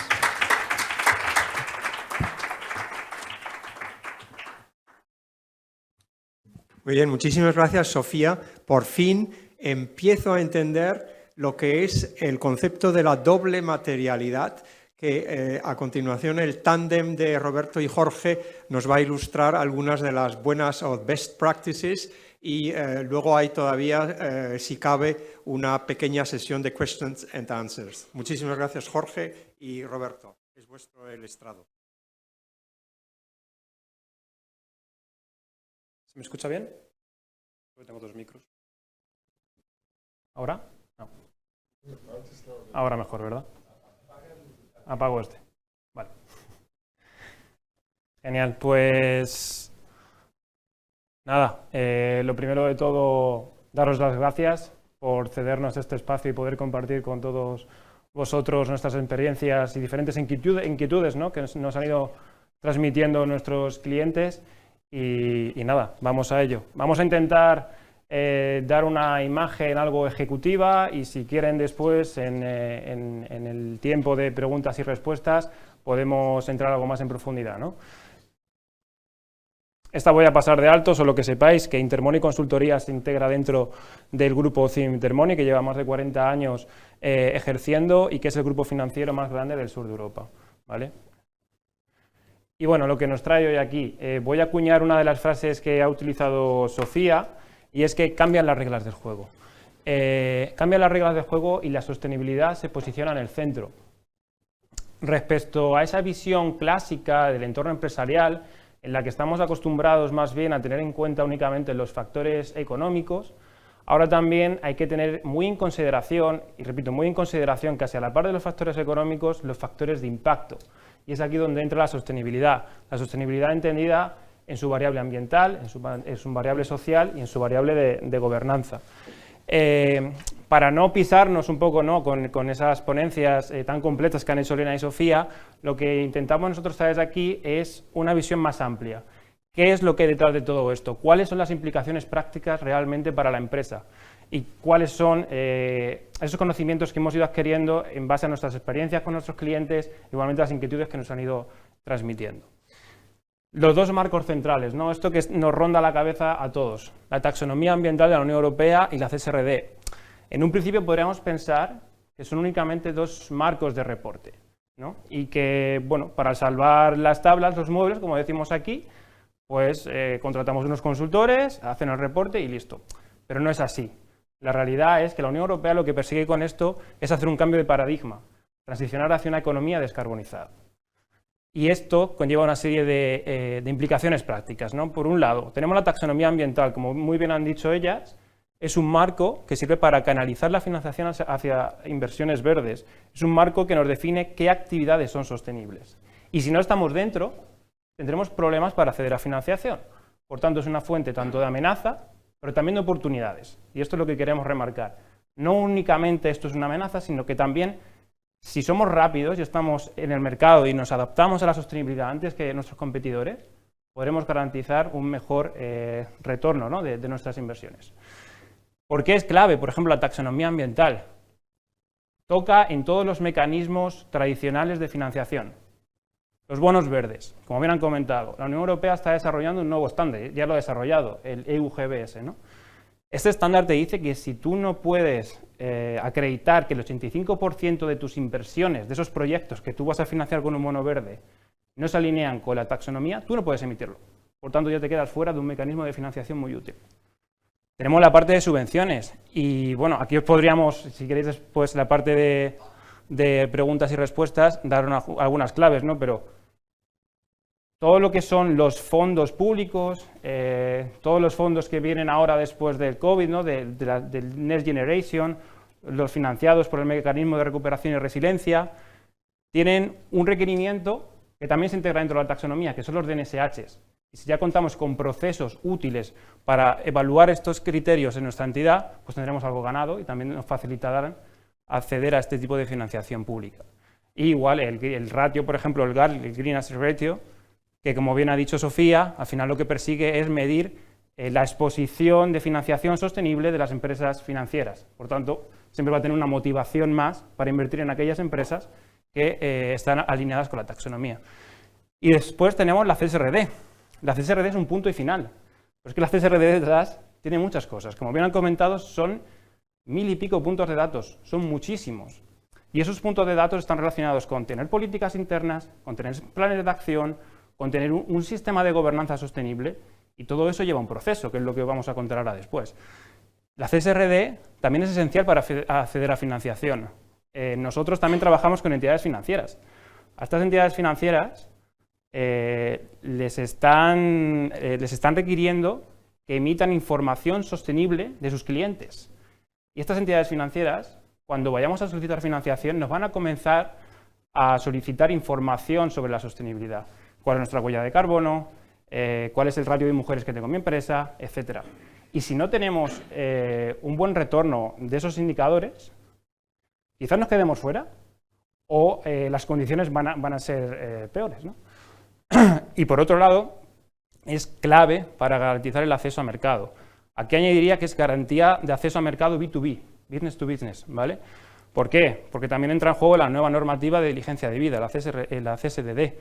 Muy bien, muchísimas gracias, Sofía. Por fin empiezo a entender lo que es el concepto de la doble materialidad, que a continuación el tándem de Roberto y Jorge nos va a ilustrar algunas de las buenas o best practices y luego hay todavía, si cabe, una pequeña sesión de questions and answers. Muchísimas gracias, Jorge y Roberto. Es vuestro el estrado. ¿Se me escucha bien? Tengo dos micros. ¿Ahora? No. Ahora mejor, ¿verdad? Apago este. Vale. Genial, pues nada, lo primero de todo, daros las gracias por cedernos este espacio y poder compartir con todos vosotros nuestras experiencias y diferentes inquietudes, ¿no?, que nos han ido transmitiendo nuestros clientes. Y nada, vamos a ello. Vamos a intentar dar una imagen algo ejecutiva y si quieren después en el tiempo de preguntas y respuestas podemos entrar algo más en profundidad, ¿no? Esta voy a pasar de alto, solo que sepáis que Intermoney Consultoría se integra dentro del grupo CIM Intermoney, que lleva más de 40 años ejerciendo y que es el grupo financiero más grande del sur de Europa, ¿vale? Y bueno, lo que nos trae hoy aquí, voy a acuñar una de las frases que ha utilizado Sofía, y es que cambian las reglas del juego. Cambian las reglas del juego y la sostenibilidad se posiciona en el centro. Respecto a esa visión clásica del entorno empresarial, en la que estamos acostumbrados más bien a tener en cuenta únicamente los factores económicos, ahora también hay que tener muy en consideración, y repito, muy en consideración, casi a la par de los factores económicos, los factores de impacto. Y es aquí donde entra la sostenibilidad entendida en su variable ambiental, en su variable social y en su variable de gobernanza. Para no pisarnos un poco, ¿no?, con esas ponencias tan completas que han hecho Elena y Sofía, lo que intentamos nosotros traer aquí es una visión más amplia. ¿Qué es lo que hay detrás de todo esto? ¿Cuáles son las implicaciones prácticas realmente para la empresa? Y cuáles son esos conocimientos que hemos ido adquiriendo en base a nuestras experiencias con nuestros clientes, igualmente las inquietudes que nos han ido transmitiendo. Los dos marcos centrales, ¿no?, esto que nos ronda la cabeza a todos, la taxonomía ambiental de la Unión Europea y la CSRD. En un principio podríamos pensar que son únicamente dos marcos de reporte, ¿no? Y que, bueno, para salvar las tablas, los muebles, como decimos aquí, pues contratamos unos consultores, hacen el reporte y listo. Pero no es así. La realidad es que la Unión Europea lo que persigue con esto es hacer un cambio de paradigma, transicionar hacia una economía descarbonizada. Y esto conlleva una serie de implicaciones prácticas, ¿no? Por un lado, tenemos la taxonomía ambiental, como muy bien han dicho ellas, es un marco que sirve para canalizar la financiación hacia inversiones verdes. Es un marco que nos define qué actividades son sostenibles. Y si no estamos dentro, tendremos problemas para acceder a financiación. Por tanto, es una fuente tanto de amenaza, pero también de oportunidades. Y esto es lo que queremos remarcar. No únicamente esto es una amenaza, sino que también, si somos rápidos y estamos en el mercado y nos adaptamos a la sostenibilidad antes que nuestros competidores, podremos garantizar un mejor retorno, ¿no? de nuestras inversiones. ¿Por qué es clave? Por ejemplo, la taxonomía ambiental. Toca en todos los mecanismos tradicionales de financiación. Los bonos verdes, como bien han comentado, la Unión Europea está desarrollando un nuevo estándar, ya lo ha desarrollado, el EU-GBS, ¿no? Este estándar te dice que si tú no puedes acreditar que el 85% de tus inversiones, de esos proyectos que tú vas a financiar con un bono verde, no se alinean con la taxonomía, tú no puedes emitirlo. Por tanto, ya te quedas fuera de un mecanismo de financiación muy útil. Tenemos la parte de subvenciones y, bueno, aquí os podríamos, si queréis después la parte de preguntas y respuestas, dar algunas claves, ¿no? Pero todo lo que son los fondos públicos, todos los fondos que vienen ahora después del COVID, ¿no? del Next Generation, los financiados por el mecanismo de recuperación y resiliencia, tienen un requerimiento que también se integra dentro de la taxonomía, que son los DNSHs. Y si ya contamos con procesos útiles para evaluar estos criterios en nuestra entidad, pues tendremos algo ganado y también nos facilitarán acceder a este tipo de financiación pública. Y igual el ratio, por ejemplo, el GAR, el Green Asset Ratio, que como bien ha dicho Sofía, al final lo que persigue es medir la exposición de financiación sostenible de las empresas financieras. Por tanto, siempre va a tener una motivación más para invertir en aquellas empresas que están alineadas con la taxonomía. Y después tenemos la CSRD. La CSRD es un punto y final. Pero es que la CSRD detrás tiene muchas cosas. Como bien han comentado, son 1000 y pico puntos de datos, son muchísimos. Y esos puntos de datos están relacionados con tener políticas internas, con tener planes de acción, con tener un sistema de gobernanza sostenible, y todo eso lleva un proceso, que es lo que vamos a contar ahora después. La CSRD también es esencial para acceder a financiación. Nosotros también trabajamos con entidades financieras. A estas entidades financieras les están requiriendo que emitan información sostenible de sus clientes. Y estas entidades financieras, cuando vayamos a solicitar financiación, nos van a comenzar a solicitar información sobre la sostenibilidad. ¿Cuál es nuestra huella de carbono? ¿Cuál es el ratio de mujeres que tengo en mi empresa? Etcétera. Y si no tenemos un buen retorno de esos indicadores, quizás nos quedemos fuera o las condiciones van a ser peores, ¿no? Y por otro lado, es clave para garantizar el acceso a mercado. Aquí añadiría que es garantía de acceso a mercado B2B, business to business, ¿vale? ¿Por qué? Porque también entra en juego la nueva normativa de diligencia debida, la CSDD.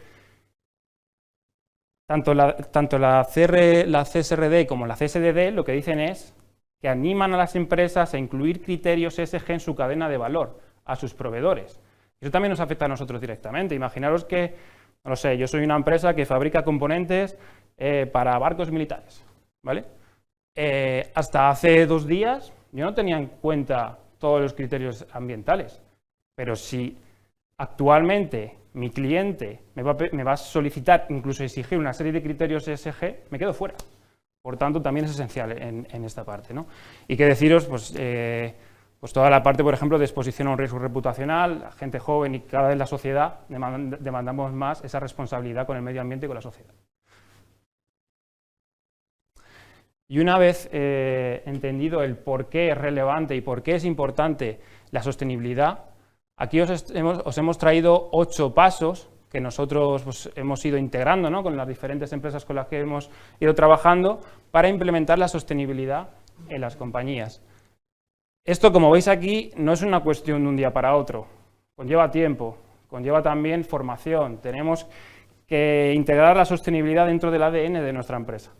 Tanto la CSRD como la CSDD lo que dicen es que animan a las empresas a incluir criterios ESG en su cadena de valor, a sus proveedores. Eso también nos afecta a nosotros directamente. Imaginaros que, no lo sé, yo soy una empresa que fabrica componentes para barcos militares, ¿vale? Hasta hace 2 días yo no tenía en cuenta todos los criterios ambientales, pero si actualmente mi cliente me va a solicitar, incluso exigir una serie de criterios ESG, me quedo fuera. Por tanto, también es esencial en esta parte, ¿no? Y qué deciros, pues toda la parte, por ejemplo, de exposición a un riesgo reputacional, la gente joven y cada vez la sociedad demandamos más esa responsabilidad con el medio ambiente y con la sociedad. Y una vez entendido el por qué es relevante y por qué es importante la sostenibilidad, aquí os hemos traído 8 pasos que nosotros pues, hemos ido integrando, ¿no?, con las diferentes empresas con las que hemos ido trabajando para implementar la sostenibilidad en las compañías. Esto, como veis aquí, no es una cuestión de un día para otro, conlleva tiempo, conlleva también formación, tenemos que integrar la sostenibilidad dentro del ADN de nuestra empresa.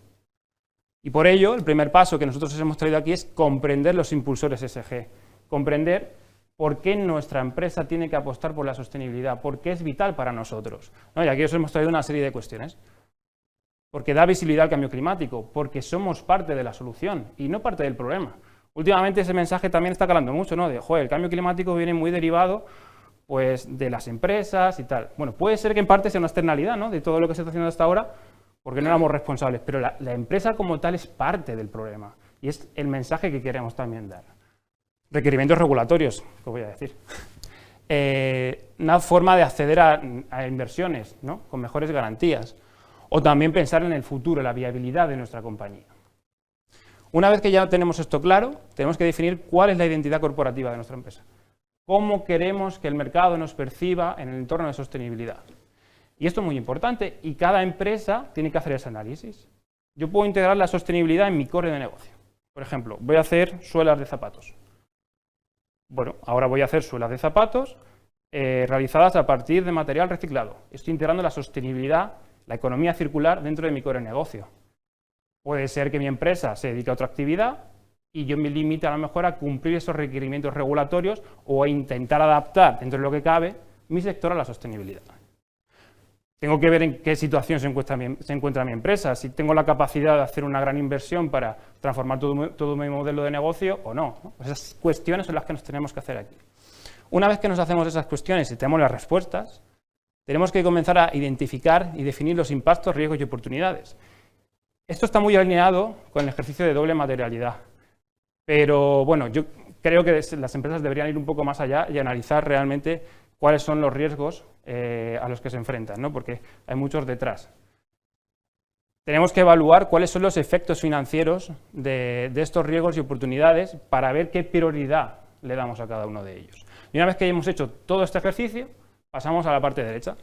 Y por ello, el primer paso que nosotros os hemos traído aquí es comprender los impulsores ESG. comprender por qué nuestra empresa tiene que apostar por la sostenibilidad, por qué es vital para nosotros, ¿no? Y aquí os hemos traído una serie de cuestiones. Porque da visibilidad al cambio climático, porque somos parte de la solución y no parte del problema. Últimamente ese mensaje también está calando mucho, ¿no? De, joder, el cambio climático viene muy derivado pues, de las empresas y tal. Bueno, puede ser que en parte sea una externalidad, ¿no? De todo lo que se está haciendo hasta ahora, porque no éramos responsables, pero la empresa como tal es parte del problema y es el mensaje que queremos también dar. Requerimientos regulatorios, ¿qué voy a decir? Una forma de acceder a inversiones, ¿no? Con mejores garantías. O también pensar en el futuro, la viabilidad de nuestra compañía. Una vez que ya tenemos esto claro, tenemos que definir cuál es la identidad corporativa de nuestra empresa. Cómo queremos que el mercado nos perciba en el entorno de sostenibilidad. Y esto es muy importante y cada empresa tiene que hacer ese análisis. Yo puedo integrar la sostenibilidad en mi core de negocio. Por ejemplo, voy a hacer suelas de zapatos. Bueno, ahora voy a hacer suelas de zapatos realizadas a partir de material reciclado. Estoy integrando la sostenibilidad, la economía circular dentro de mi core negocio. Puede ser que mi empresa se dedique a otra actividad y yo me limite a lo mejor a cumplir esos requerimientos regulatorios o a intentar adaptar, dentro de lo que cabe, mi sector a la sostenibilidad. Tengo que ver en qué situación se encuentra mi empresa, si tengo la capacidad de hacer una gran inversión para transformar todo mi modelo de negocio o no. Esas cuestiones son las que nos tenemos que hacer aquí. Una vez que nos hacemos esas cuestiones y tenemos las respuestas, tenemos que comenzar a identificar y definir los impactos, riesgos y oportunidades. Esto está muy alineado con el ejercicio de doble materialidad. Pero bueno, yo creo que las empresas deberían ir un poco más allá y analizar realmente cuáles son los riesgos a los que se enfrentan, ¿no? Porque hay muchos detrás. Tenemos que evaluar cuáles son los efectos financieros de estos riesgos y oportunidades para ver qué prioridad le damos a cada uno de ellos. Y una vez que hemos hecho todo este ejercicio, pasamos a la parte derecha.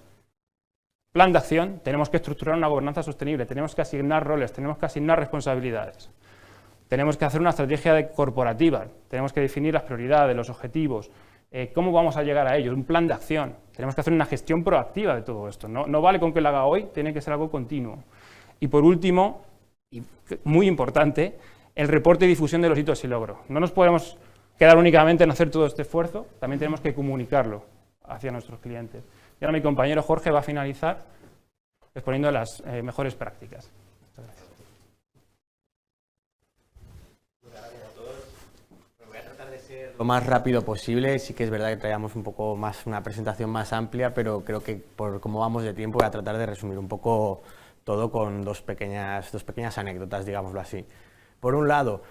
Plan de acción, tenemos que estructurar una gobernanza sostenible, tenemos que asignar roles, tenemos que asignar responsabilidades. Tenemos que hacer una estrategia corporativa, tenemos que definir las prioridades, los objetivos, cómo vamos a llegar a ellos, un plan de acción. Tenemos que hacer una gestión proactiva de todo esto. No vale con que lo haga hoy, tiene que ser algo continuo. Y por último, y muy importante, el reporte y difusión de los hitos y logros. No nos podemos quedar únicamente en hacer todo este esfuerzo, también tenemos que comunicarlo hacia nuestros clientes. Y ahora mi compañero Jorge va a finalizar exponiendo las mejores prácticas. Muchas gracias. Voy a tratar de ser lo más rápido posible. Sí que es verdad que traíamos un poco más una presentación más amplia, pero creo que por cómo vamos de tiempo voy a tratar de resumir un poco todo con dos pequeñas anécdotas, digámoslo así. Por un lado,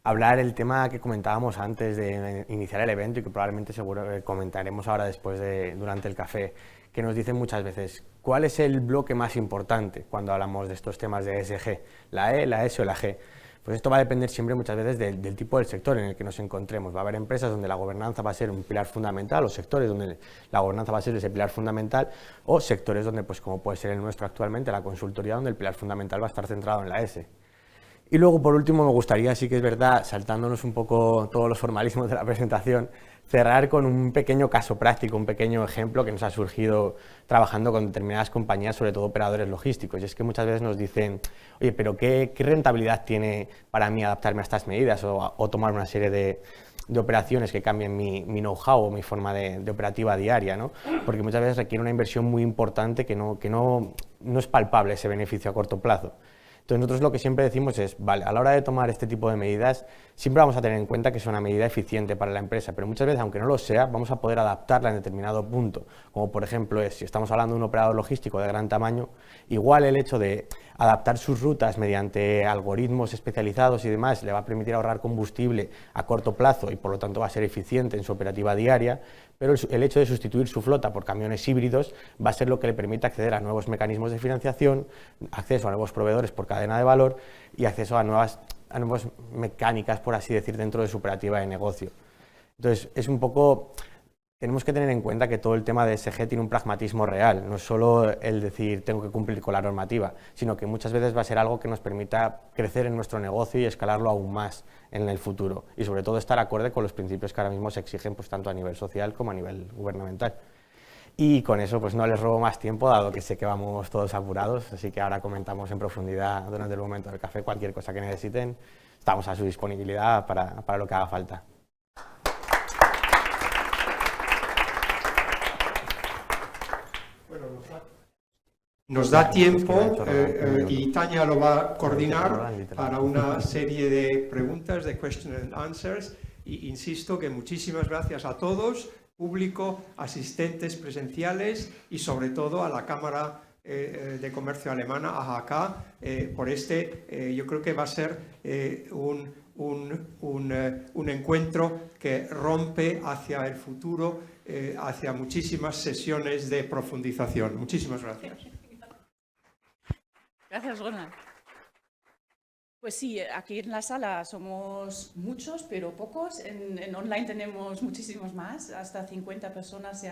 hablar el tema que comentábamos antes de iniciar el evento y que probablemente seguro comentaremos ahora después durante el café, que nos dicen muchas veces cuál es el bloque más importante cuando hablamos de estos temas de ESG, la E, la S o la G. Pues esto va a depender siempre muchas veces del tipo del sector en el que nos encontremos. Va a haber empresas donde la gobernanza va a ser un pilar fundamental, o sectores donde la gobernanza va a ser ese pilar fundamental, o sectores donde, pues como puede ser el nuestro actualmente, la consultoría, donde el pilar fundamental va a estar centrado en la S. Y luego, por último, me gustaría, sí que es verdad, saltándonos un poco todos los formalismos de la presentación, cerrar con un pequeño caso práctico, un pequeño ejemplo que nos ha surgido trabajando con determinadas compañías, sobre todo operadores logísticos. Y es que muchas veces nos dicen, oye, pero ¿qué rentabilidad tiene para mí adaptarme a estas medidas o tomar una serie de operaciones que cambien mi know-how o mi forma de operativa diaria, ¿no? Porque muchas veces requiere una inversión muy importante que no es palpable ese beneficio a corto plazo. Entonces nosotros lo que siempre decimos es, vale, a la hora de tomar este tipo de medidas, siempre vamos a tener en cuenta que es una medida eficiente para la empresa, pero muchas veces, aunque no lo sea, vamos a poder adaptarla en determinado punto, como por ejemplo si estamos hablando de un operador logístico de gran tamaño, igual el hecho de adaptar sus rutas mediante algoritmos especializados y demás le va a permitir ahorrar combustible a corto plazo y por lo tanto va a ser eficiente en su operativa diaria, pero el hecho de sustituir su flota por camiones híbridos va a ser lo que le permite acceder a nuevos mecanismos de financiación, acceso a nuevos proveedores por cadena de valor y acceso a nuevas mecánicas, por así decir, dentro de su operativa de negocio. Entonces, es un poco, tenemos que tener en cuenta que todo el tema de ESG tiene un pragmatismo real, no es solo el decir tengo que cumplir con la normativa, sino que muchas veces va a ser algo que nos permita crecer en nuestro negocio y escalarlo aún más en el futuro y sobre todo estar acorde con los principios que ahora mismo se exigen, pues tanto a nivel social como a nivel gubernamental. Y con eso pues no les robo más tiempo, dado que sé que vamos todos apurados, así que ahora comentamos en profundidad durante el momento del café cualquier cosa que necesiten. Estamos a su disponibilidad para lo que haga falta. Nos da tiempo y Tania lo va a coordinar para una serie de preguntas, de question and answers. Y insisto que muchísimas gracias a todos, público, asistentes presenciales y sobre todo a la Cámara de Comercio Alemana, AHK, por yo creo que va a ser un encuentro que rompe hacia el futuro, hacia muchísimas sesiones de profundización. Muchísimas gracias. Gracias, Ronald. Pues sí, aquí en la sala somos muchos, pero pocos. En online tenemos muchísimos más. Hasta 50 personas se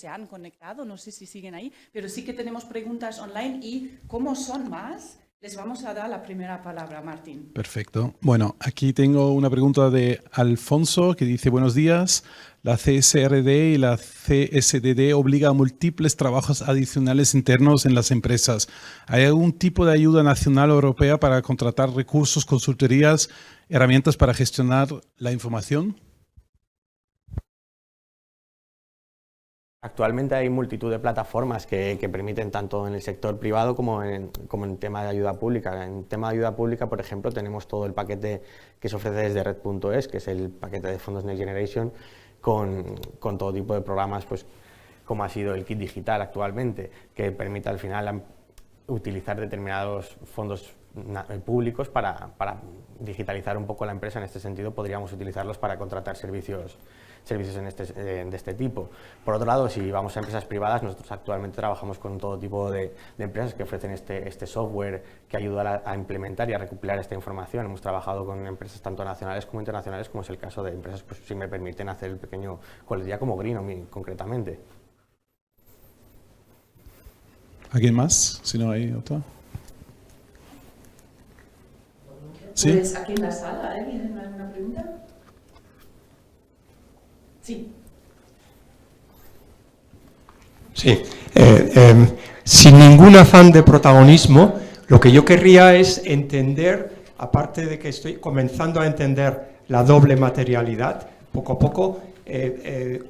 han conectado. No sé si siguen ahí, pero sí que tenemos preguntas online y como son más, les vamos a dar la primera palabra, Martín. Perfecto. Bueno, aquí tengo una pregunta de Alfonso que dice: buenos días. La CSRD y la CSDD obliga a múltiples trabajos adicionales internos en las empresas. ¿Hay algún tipo de ayuda nacional o europea para contratar recursos, consultorías, herramientas para gestionar la información? Actualmente hay multitud de plataformas que permiten tanto en el sector privado como en tema de ayuda pública. En tema de ayuda pública, por ejemplo, tenemos todo el paquete que se ofrece desde Red.es, que es el paquete de fondos Next Generation, con todo tipo de programas, pues, como ha sido el kit digital actualmente, que permite al final utilizar determinados fondos públicos para digitalizar un poco la empresa. En este sentido, podríamos utilizarlos para contratar servicios de este tipo. Por otro lado, si vamos a empresas privadas, nosotros actualmente trabajamos con todo tipo de empresas que ofrecen este software que ayuda a implementar y a recopilar esta información. Hemos trabajado con empresas tanto nacionales como internacionales, como es el caso de empresas, pues, si me permiten hacer el pequeño coletilla, como Green, concretamente. ¿Alguien más? Si no hay otra. ¿Sí? Pues aquí en la sala, ¿tienen alguna pregunta? Sí. Sí, sin ningún afán de protagonismo, lo que yo querría es entender, aparte de que estoy comenzando a entender la doble materialidad, poco a poco,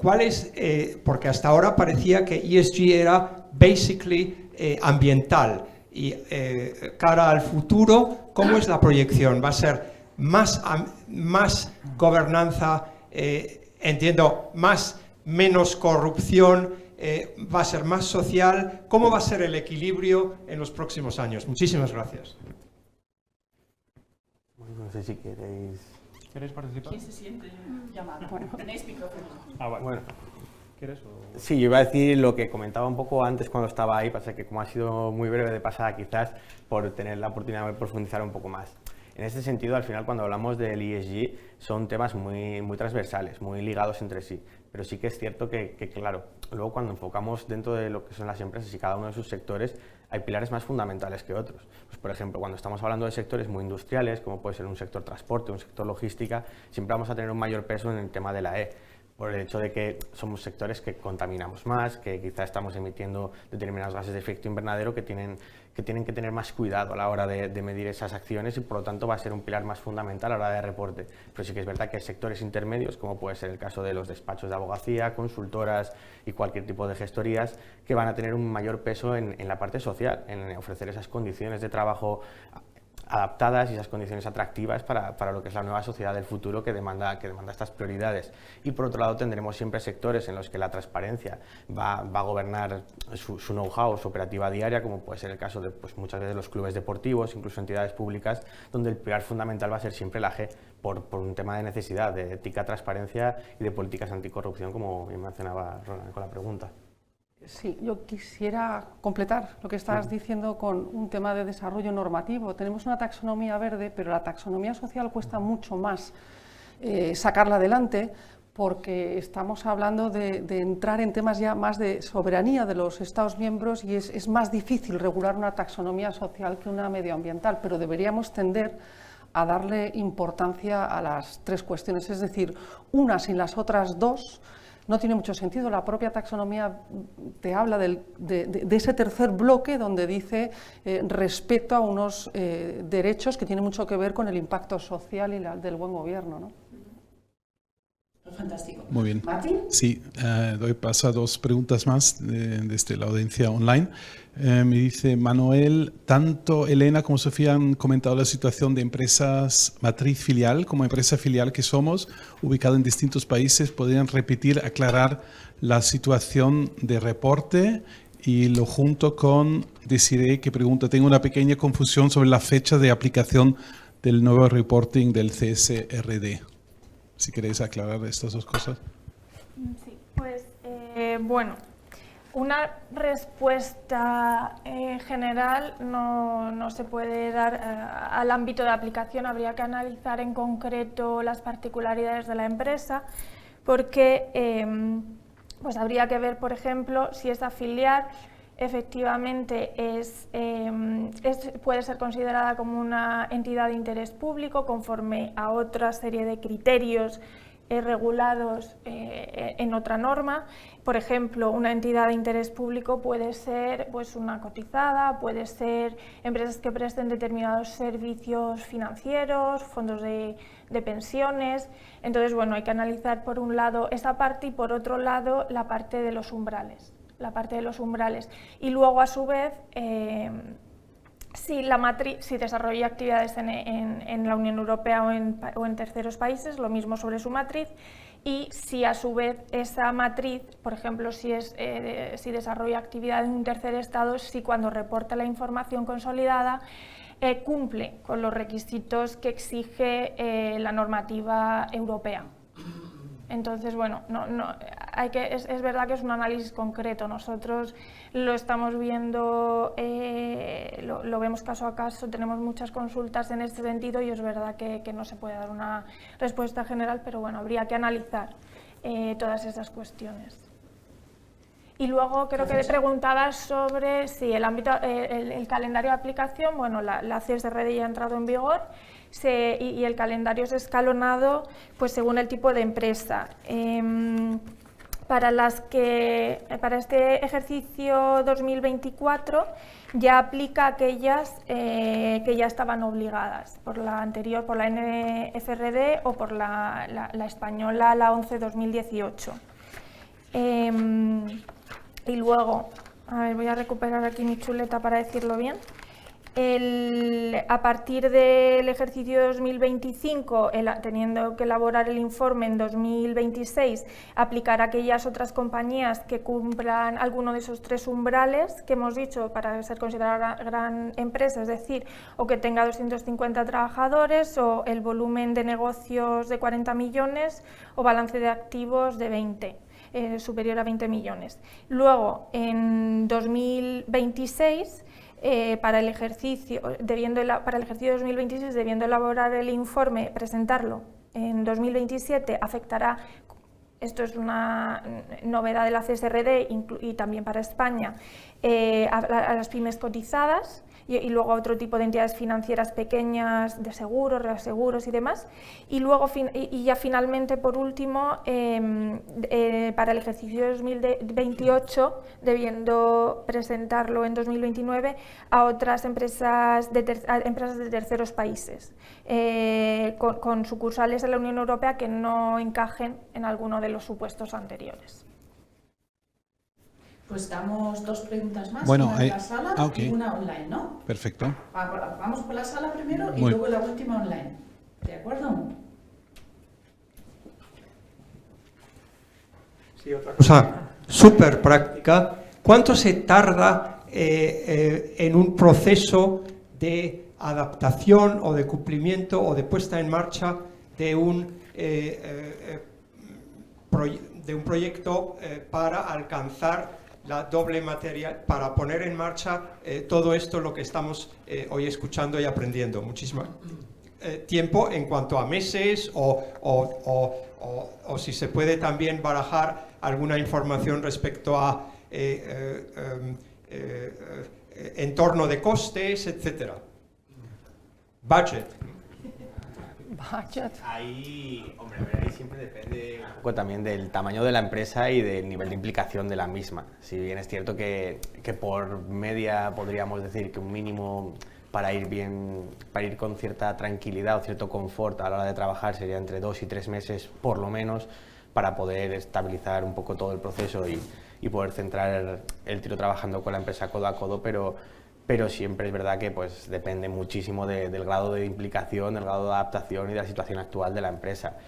cuál es, porque hasta ahora parecía que ESG era basically ambiental, y cara al futuro, ¿cómo es la proyección? ¿Va a ser más gobernanza, entiendo, menos corrupción, va a ser más social? ¿Cómo va a ser el equilibrio en los próximos años? Muchísimas gracias. No sé si queréis... ¿Queréis participar? ¿Quién se siente llamado? Tenéis micrófono. Ah, vale. Bueno. ¿Quieres o...? Sí, yo iba a decir lo que comentaba un poco antes cuando estaba ahí, pasa que como ha sido muy breve de pasada, quizás por tener la oportunidad de profundizar un poco más. En este sentido, al final, cuando hablamos del ESG, son temas muy transversales, muy ligados entre sí, pero sí que es cierto que, claro, luego cuando enfocamos dentro de lo que son las empresas y cada uno de sus sectores, hay pilares más fundamentales que otros. Pues, por ejemplo, cuando estamos hablando de sectores muy industriales, como puede ser un sector transporte, un sector logística, siempre vamos a tener un mayor peso en el tema de la E, por el hecho de que somos sectores que contaminamos más, que quizá estamos emitiendo determinados gases de efecto invernadero que tienen que tener más cuidado a la hora de medir esas acciones, y por lo tanto va a ser un pilar más fundamental a la hora de reporte. Pero sí que es verdad que hay sectores intermedios, como puede ser el caso de los despachos de abogacía, consultoras y cualquier tipo de gestorías, que van a tener un mayor peso en la parte social, en ofrecer esas condiciones de trabajo adaptadas y esas condiciones atractivas para lo que es la nueva sociedad del futuro que demanda estas prioridades. Y por otro lado tendremos siempre sectores en los que la transparencia va a gobernar su know-how, su operativa diaria, como puede ser el caso de, pues, muchas veces los clubes deportivos, incluso entidades públicas, donde el pilar fundamental va a ser siempre la G, por un tema de necesidad, de ética, transparencia y de políticas anticorrupción, como bien mencionaba Ronald con la pregunta. Sí, yo quisiera completar lo que estabas diciendo con un tema de desarrollo normativo. Tenemos una taxonomía verde, pero la taxonomía social cuesta mucho más sacarla adelante, porque estamos hablando de entrar en temas ya más de soberanía de los Estados miembros, y es más difícil regular una taxonomía social que una medioambiental, pero deberíamos tender a darle importancia a las tres cuestiones, es decir, una sin las otras dos no tiene mucho sentido. La propia taxonomía te habla de ese tercer bloque donde dice respeto a unos derechos que tienen mucho que ver con el impacto social y del buen gobierno, ¿no? fantástico. Muy bien. ¿Martín? Sí, doy paso a 2 preguntas más desde la audiencia online. Me dice Manuel, tanto Elena como Sofía han comentado la situación de empresas matriz filial como empresa filial que somos, ubicada en distintos países. ¿Podrían repetir, aclarar la situación de reporte? Y lo junto con Desiree, que pregunta, tengo una pequeña confusión sobre la fecha de aplicación del nuevo reporting del CSRD. Si queréis aclarar estas 2 cosas. Sí, pues bueno, una respuesta general no se puede dar al ámbito de aplicación. Habría que analizar en concreto las particularidades de la empresa, porque pues habría que ver, por ejemplo, si esa filial efectivamente puede ser considerada como una entidad de interés público conforme a otra serie de criterios regulados en otra norma. Por ejemplo, una entidad de interés público puede ser pues, una cotizada, puede ser empresas que presten determinados servicios financieros, fondos de pensiones. Entonces, bueno, hay que analizar por un lado esa parte y por otro lado la parte de los umbrales. Y luego, a su vez, si desarrolla actividades en la Unión Europea o en terceros países, lo mismo sobre su matriz, y si a su vez esa matriz, por ejemplo, si desarrolla actividad en un tercer estado, si cuando reporta la información consolidada cumple con los requisitos que exige la normativa europea. Entonces, bueno, es verdad que es un análisis concreto. Nosotros lo estamos viendo, lo vemos caso a caso, tenemos muchas consultas en este sentido y es verdad que no se puede dar una respuesta general, pero bueno, habría que analizar todas esas cuestiones. Y luego creo que le preguntabas sobre el ámbito, el calendario de aplicación. Bueno, la CSRD ya ha entrado en vigor. Y el calendario es escalonado pues, según el tipo de empresa. Para este ejercicio 2024 ya aplica aquellas que ya estaban obligadas por la anterior, por la NFRD o por la española, la 11/2018. Y luego, a ver, voy a recuperar aquí mi chuleta para decirlo bien. A partir del ejercicio 2025, teniendo que elaborar el informe en 2026, aplicar a aquellas otras compañías que cumplan alguno de esos 3 umbrales que hemos dicho para ser considerada gran empresa, es decir, o que tenga 250 trabajadores, o el volumen de negocios de 40 millones, o balance de activos de 20. Superior a 20 millones. Luego, en 2026, para el ejercicio 2026, debiendo elaborar el informe, presentarlo en 2027, afectará, esto es una novedad de la CSRD y también para España, a las pymes cotizadas, y luego a otro tipo de entidades financieras pequeñas de seguros, reaseguros y demás. Y luego ya finalmente, por último, para el ejercicio 2028, debiendo presentarlo en 2029 a otras empresas de terceros países, con sucursales en la Unión Europea que no encajen en alguno de los supuestos anteriores. Pues damos 2 preguntas más, Bueno, una en la sala okay. Y una online, ¿no? Perfecto. Vamos por la sala primero y Muy luego la última online. ¿De acuerdo? Sí, otra cosa súper práctica. ¿Cuánto se tarda en un proceso de adaptación o de cumplimiento o de puesta en marcha de un proyecto para alcanzar la doble material, para poner en marcha todo esto, lo que estamos hoy escuchando y aprendiendo? Muchísimo tiempo en cuanto a meses o si se puede también barajar alguna información respecto a entorno de costes, etcétera. Budget. Ahí, hombre, ahí siempre depende un poco también del tamaño de la empresa y del nivel de implicación de la misma. Si bien es cierto que por media podríamos decir que un mínimo para ir con cierta tranquilidad o cierto confort a la hora de trabajar sería entre 2 y 3 meses por lo menos, para poder estabilizar un poco todo el proceso y poder centrar el tiro trabajando con la empresa codo a codo, pero siempre es verdad que pues, depende muchísimo del grado de implicación, del grado de adaptación y de la situación actual de la empresa.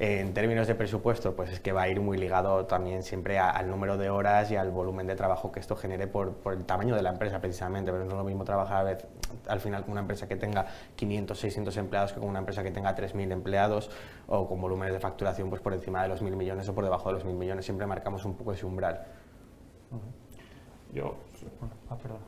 En términos de presupuesto, pues es que va a ir muy ligado también siempre al número de horas y al volumen de trabajo que esto genere por el tamaño de la empresa precisamente, pero no es lo mismo trabajar al final con una empresa que tenga 500, 600 empleados que con una empresa que tenga 3.000 empleados o con volúmenes de facturación pues por encima de los 1.000 millones o por debajo de los 1.000 millones, siempre marcamos un poco ese umbral. Perdón.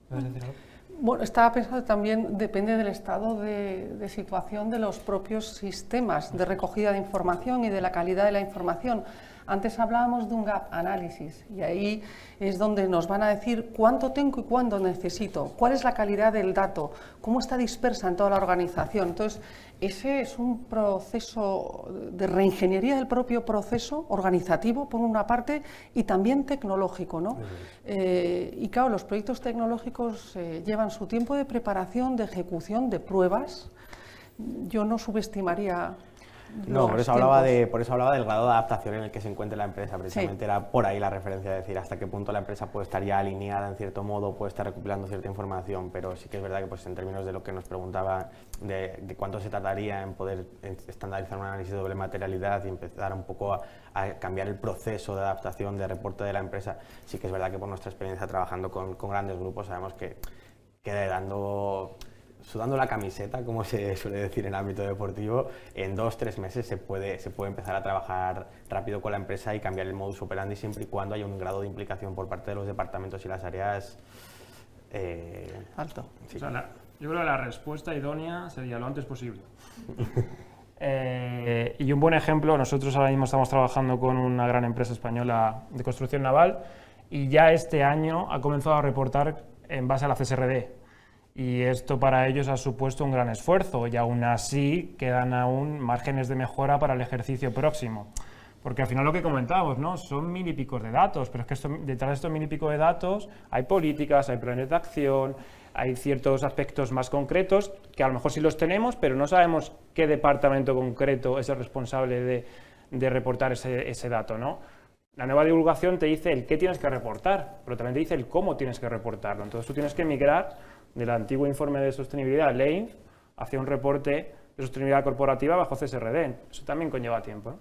¿Puedes decir algo? Bueno, estaba pensando que también depende del estado de situación de los propios sistemas de recogida de información y de la calidad de la información. Antes hablábamos de un gap análisis y ahí es donde nos van a decir cuánto tengo y cuándo necesito, cuál es la calidad del dato, cómo está dispersa en toda la organización. Entonces, ese es un proceso de reingeniería del propio proceso organizativo, por una parte, y también tecnológico, ¿no? Y claro, los proyectos tecnológicos llevan su tiempo de preparación, de ejecución, de pruebas. Yo no subestimaría... No, por eso hablaba del grado de adaptación en el que se encuentre la empresa, precisamente era por ahí la referencia, de decir hasta qué punto la empresa puede estar ya alineada en cierto modo, puede estar recopilando cierta información, pero sí que es verdad que pues, en términos de lo que nos preguntaba de cuánto se tardaría en poder estandarizar un análisis de doble materialidad y empezar un poco a cambiar el proceso de adaptación, de reporte de la empresa, sí que es verdad que por nuestra experiencia trabajando con grandes grupos sabemos que sudando la camiseta, como se suele decir en el ámbito deportivo, en 2-3 meses se puede empezar a trabajar rápido con la empresa y cambiar el modus operandi siempre y cuando haya un grado de implicación por parte de los departamentos y las áreas alto. Sí. O sea, yo creo que la respuesta idónea sería lo antes posible. Y un buen ejemplo, nosotros ahora mismo estamos trabajando con una gran empresa española de construcción naval y ya este año ha comenzado a reportar en base a la CSRD. Y esto para ellos ha supuesto un gran esfuerzo y aún así quedan aún márgenes de mejora para el ejercicio próximo. Porque al final lo que comentábamos, ¿no? Son 1.000 y pico de datos, pero es que detrás de estos 1.000 y pico de datos hay políticas, hay planes de acción, hay ciertos aspectos más concretos que a lo mejor sí los tenemos, pero no sabemos qué departamento concreto es el responsable de reportar ese dato, ¿no? La nueva divulgación te dice el qué tienes que reportar, pero también te dice el cómo tienes que reportarlo. Entonces tú tienes que migrar del antiguo informe de sostenibilidad, LEINF, hacia un reporte de sostenibilidad corporativa bajo CSRD. Eso también conlleva tiempo, ¿no?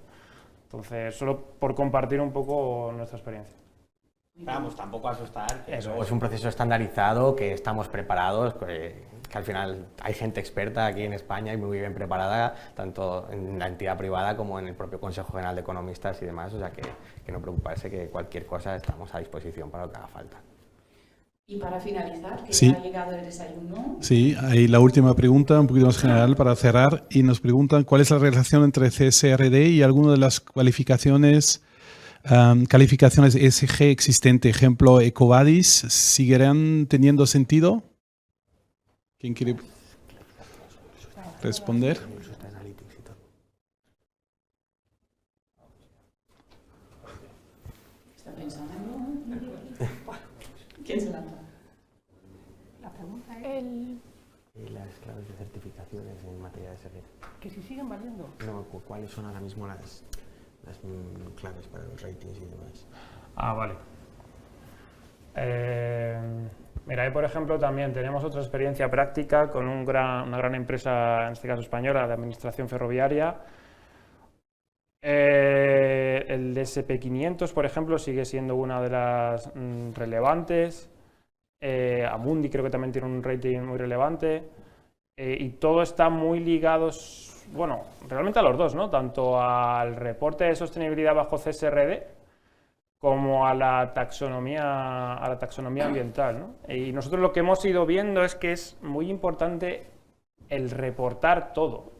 Entonces, solo por compartir un poco nuestra experiencia. Vamos, tampoco asustar, es un proceso estandarizado, que estamos preparados, que al final hay gente experta aquí en España y muy bien preparada, tanto en la entidad privada como en el propio Consejo General de Economistas y demás, o sea que no preocuparse, que cualquier cosa estamos a disposición para lo que haga falta. Y para finalizar, que Sí. ya ha llegado el desayuno. Sí, ahí la última pregunta, un poquito más general para cerrar, y nos preguntan cuál es la relación entre CSRD y alguna de las calificaciones ESG existente, ejemplo EcoVadis, ¿seguirán teniendo sentido? ¿Quién quiere responder? ¿Está pensando? ¿Quién se lanza? La pregunta es Las claves de certificaciones en materia de seguridad. que si siguen valiendo. No, ¿cuáles son ahora mismo las claves para los ratings y demás? Ah, vale. Mira, ahí por ejemplo también tenemos otra experiencia práctica con una gran empresa, en este caso española, de administración ferroviaria. El SP500, por ejemplo, sigue siendo una de las relevantes. Amundi creo que también tiene un rating muy relevante. Y todo está muy ligado, bueno, realmente a los dos, ¿no? Tanto al reporte de sostenibilidad bajo CSRD como a la taxonomía ambiental, ¿no? Y nosotros lo que hemos ido viendo es que es muy importante el reportar todo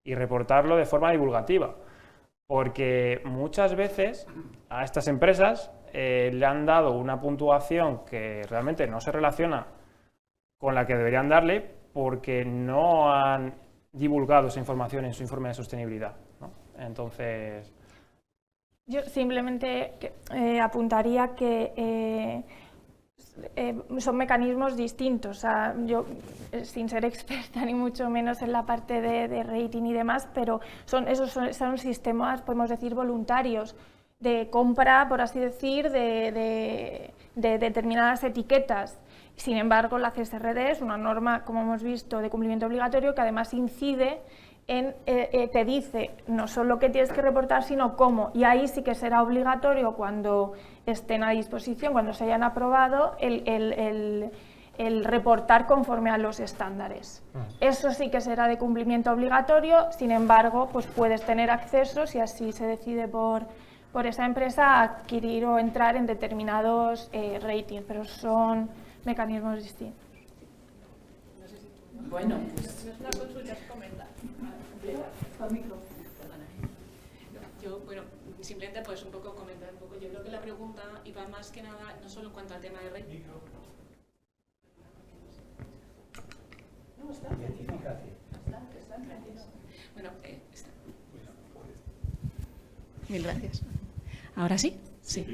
y reportarlo de forma divulgativa, porque muchas veces a estas empresas le han dado una puntuación que realmente no se relaciona con la que deberían darle porque no han divulgado esa información en su informe de sostenibilidad, ¿no? Entonces... Yo simplemente apuntaría que son mecanismos distintos. O sea, yo, sin ser experta ni mucho menos en la parte de rating y demás, pero son sistemas, podemos decir, voluntarios de compra, por así decir, de determinadas etiquetas. Sin embargo, la CSRD es una norma, como hemos visto, de cumplimiento obligatorio que además incide en, te dice no solo qué tienes que reportar, sino cómo. Y ahí sí que será obligatorio cuando estén a disposición, cuando se hayan aprobado, el reportar conforme a los estándares. Eso sí que será de cumplimiento obligatorio, sin embargo, pues puedes tener acceso, si así se decide por esa empresa, a adquirir o entrar en determinados ratings, pero son mecanismos distintos. Bueno, pues La consulta es comentar. Yo, bueno, simplemente pues un poco comentar un poco. Yo creo que la pregunta iba más que nada, no solo en cuanto al tema de rating. No, está. Bueno, está. Mil gracias. ¿Ahora sí? Sí.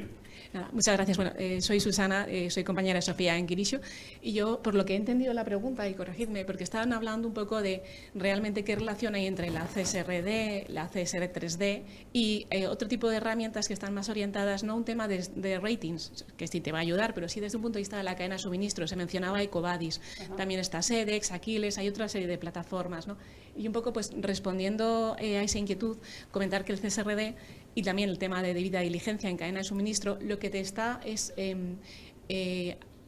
Nada, muchas gracias. Bueno, soy Susana, soy compañera de Sofía en Quirisio, y yo, por lo que he entendido la pregunta, y corregidme, porque estaban hablando un poco de realmente qué relación hay entre la CSRD, la CSR3D y otro tipo de herramientas que están más orientadas, no un tema de ratings, que sí te va a ayudar, pero sí desde un punto de vista de la cadena de suministro. Se mencionaba EcoVadis, también está Sedex, Aquiles, hay otra serie de plataformas, ¿no? Y un poco pues respondiendo a esa inquietud, comentar que el CSRD y también el tema de debida diligencia en cadena de suministro, lo que te está es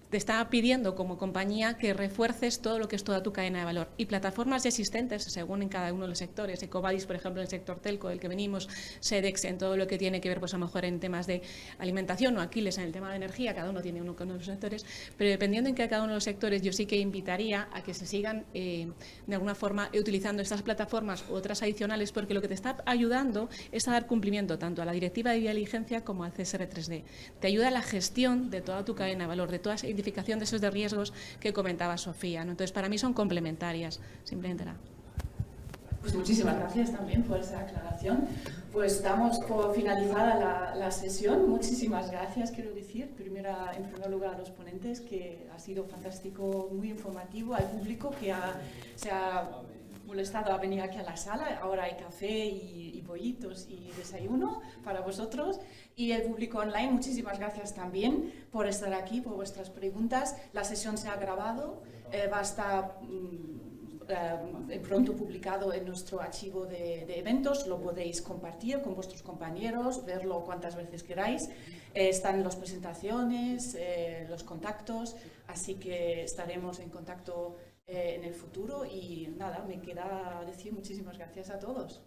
te está pidiendo como compañía que refuerces todo lo que es toda tu cadena de valor. Y plataformas ya existentes, según en cada uno de los sectores, EcoVadis, por ejemplo, en el sector telco del que venimos, Sedex en todo lo que tiene que ver, pues a lo mejor en temas de alimentación, o Aquiles en el tema de energía, cada uno tiene uno con los sectores, pero dependiendo en cada uno de los sectores, yo sí que invitaría a que se sigan de alguna forma utilizando estas plataformas u otras adicionales, porque lo que te está ayudando es a dar cumplimiento tanto a la directiva de diligencia como al CSR3D. Te ayuda a la gestión de toda tu cadena de valor, de toda esa identificación de esos de riesgos que comentaba Sofía, ¿no? Entonces, para mí son complementarias, simplemente nada. Pues muchísimas gracias también por esa aclaración. Pues damos por finalizada la sesión. Muchísimas gracias, quiero decir. En primer lugar a los ponentes, que ha sido fantástico, muy informativo, al público que se ha molestado a venir aquí a la sala. Ahora hay café y bollitos y desayuno para vosotros. Y el público online, muchísimas gracias también por estar aquí, por vuestras preguntas. La sesión se ha grabado, va a estar pronto publicado en nuestro archivo de eventos. Lo podéis compartir con vuestros compañeros, verlo cuantas veces queráis. Están las presentaciones, los contactos, así que estaremos en contacto en el futuro. Y nada, me queda decir muchísimas gracias a todos.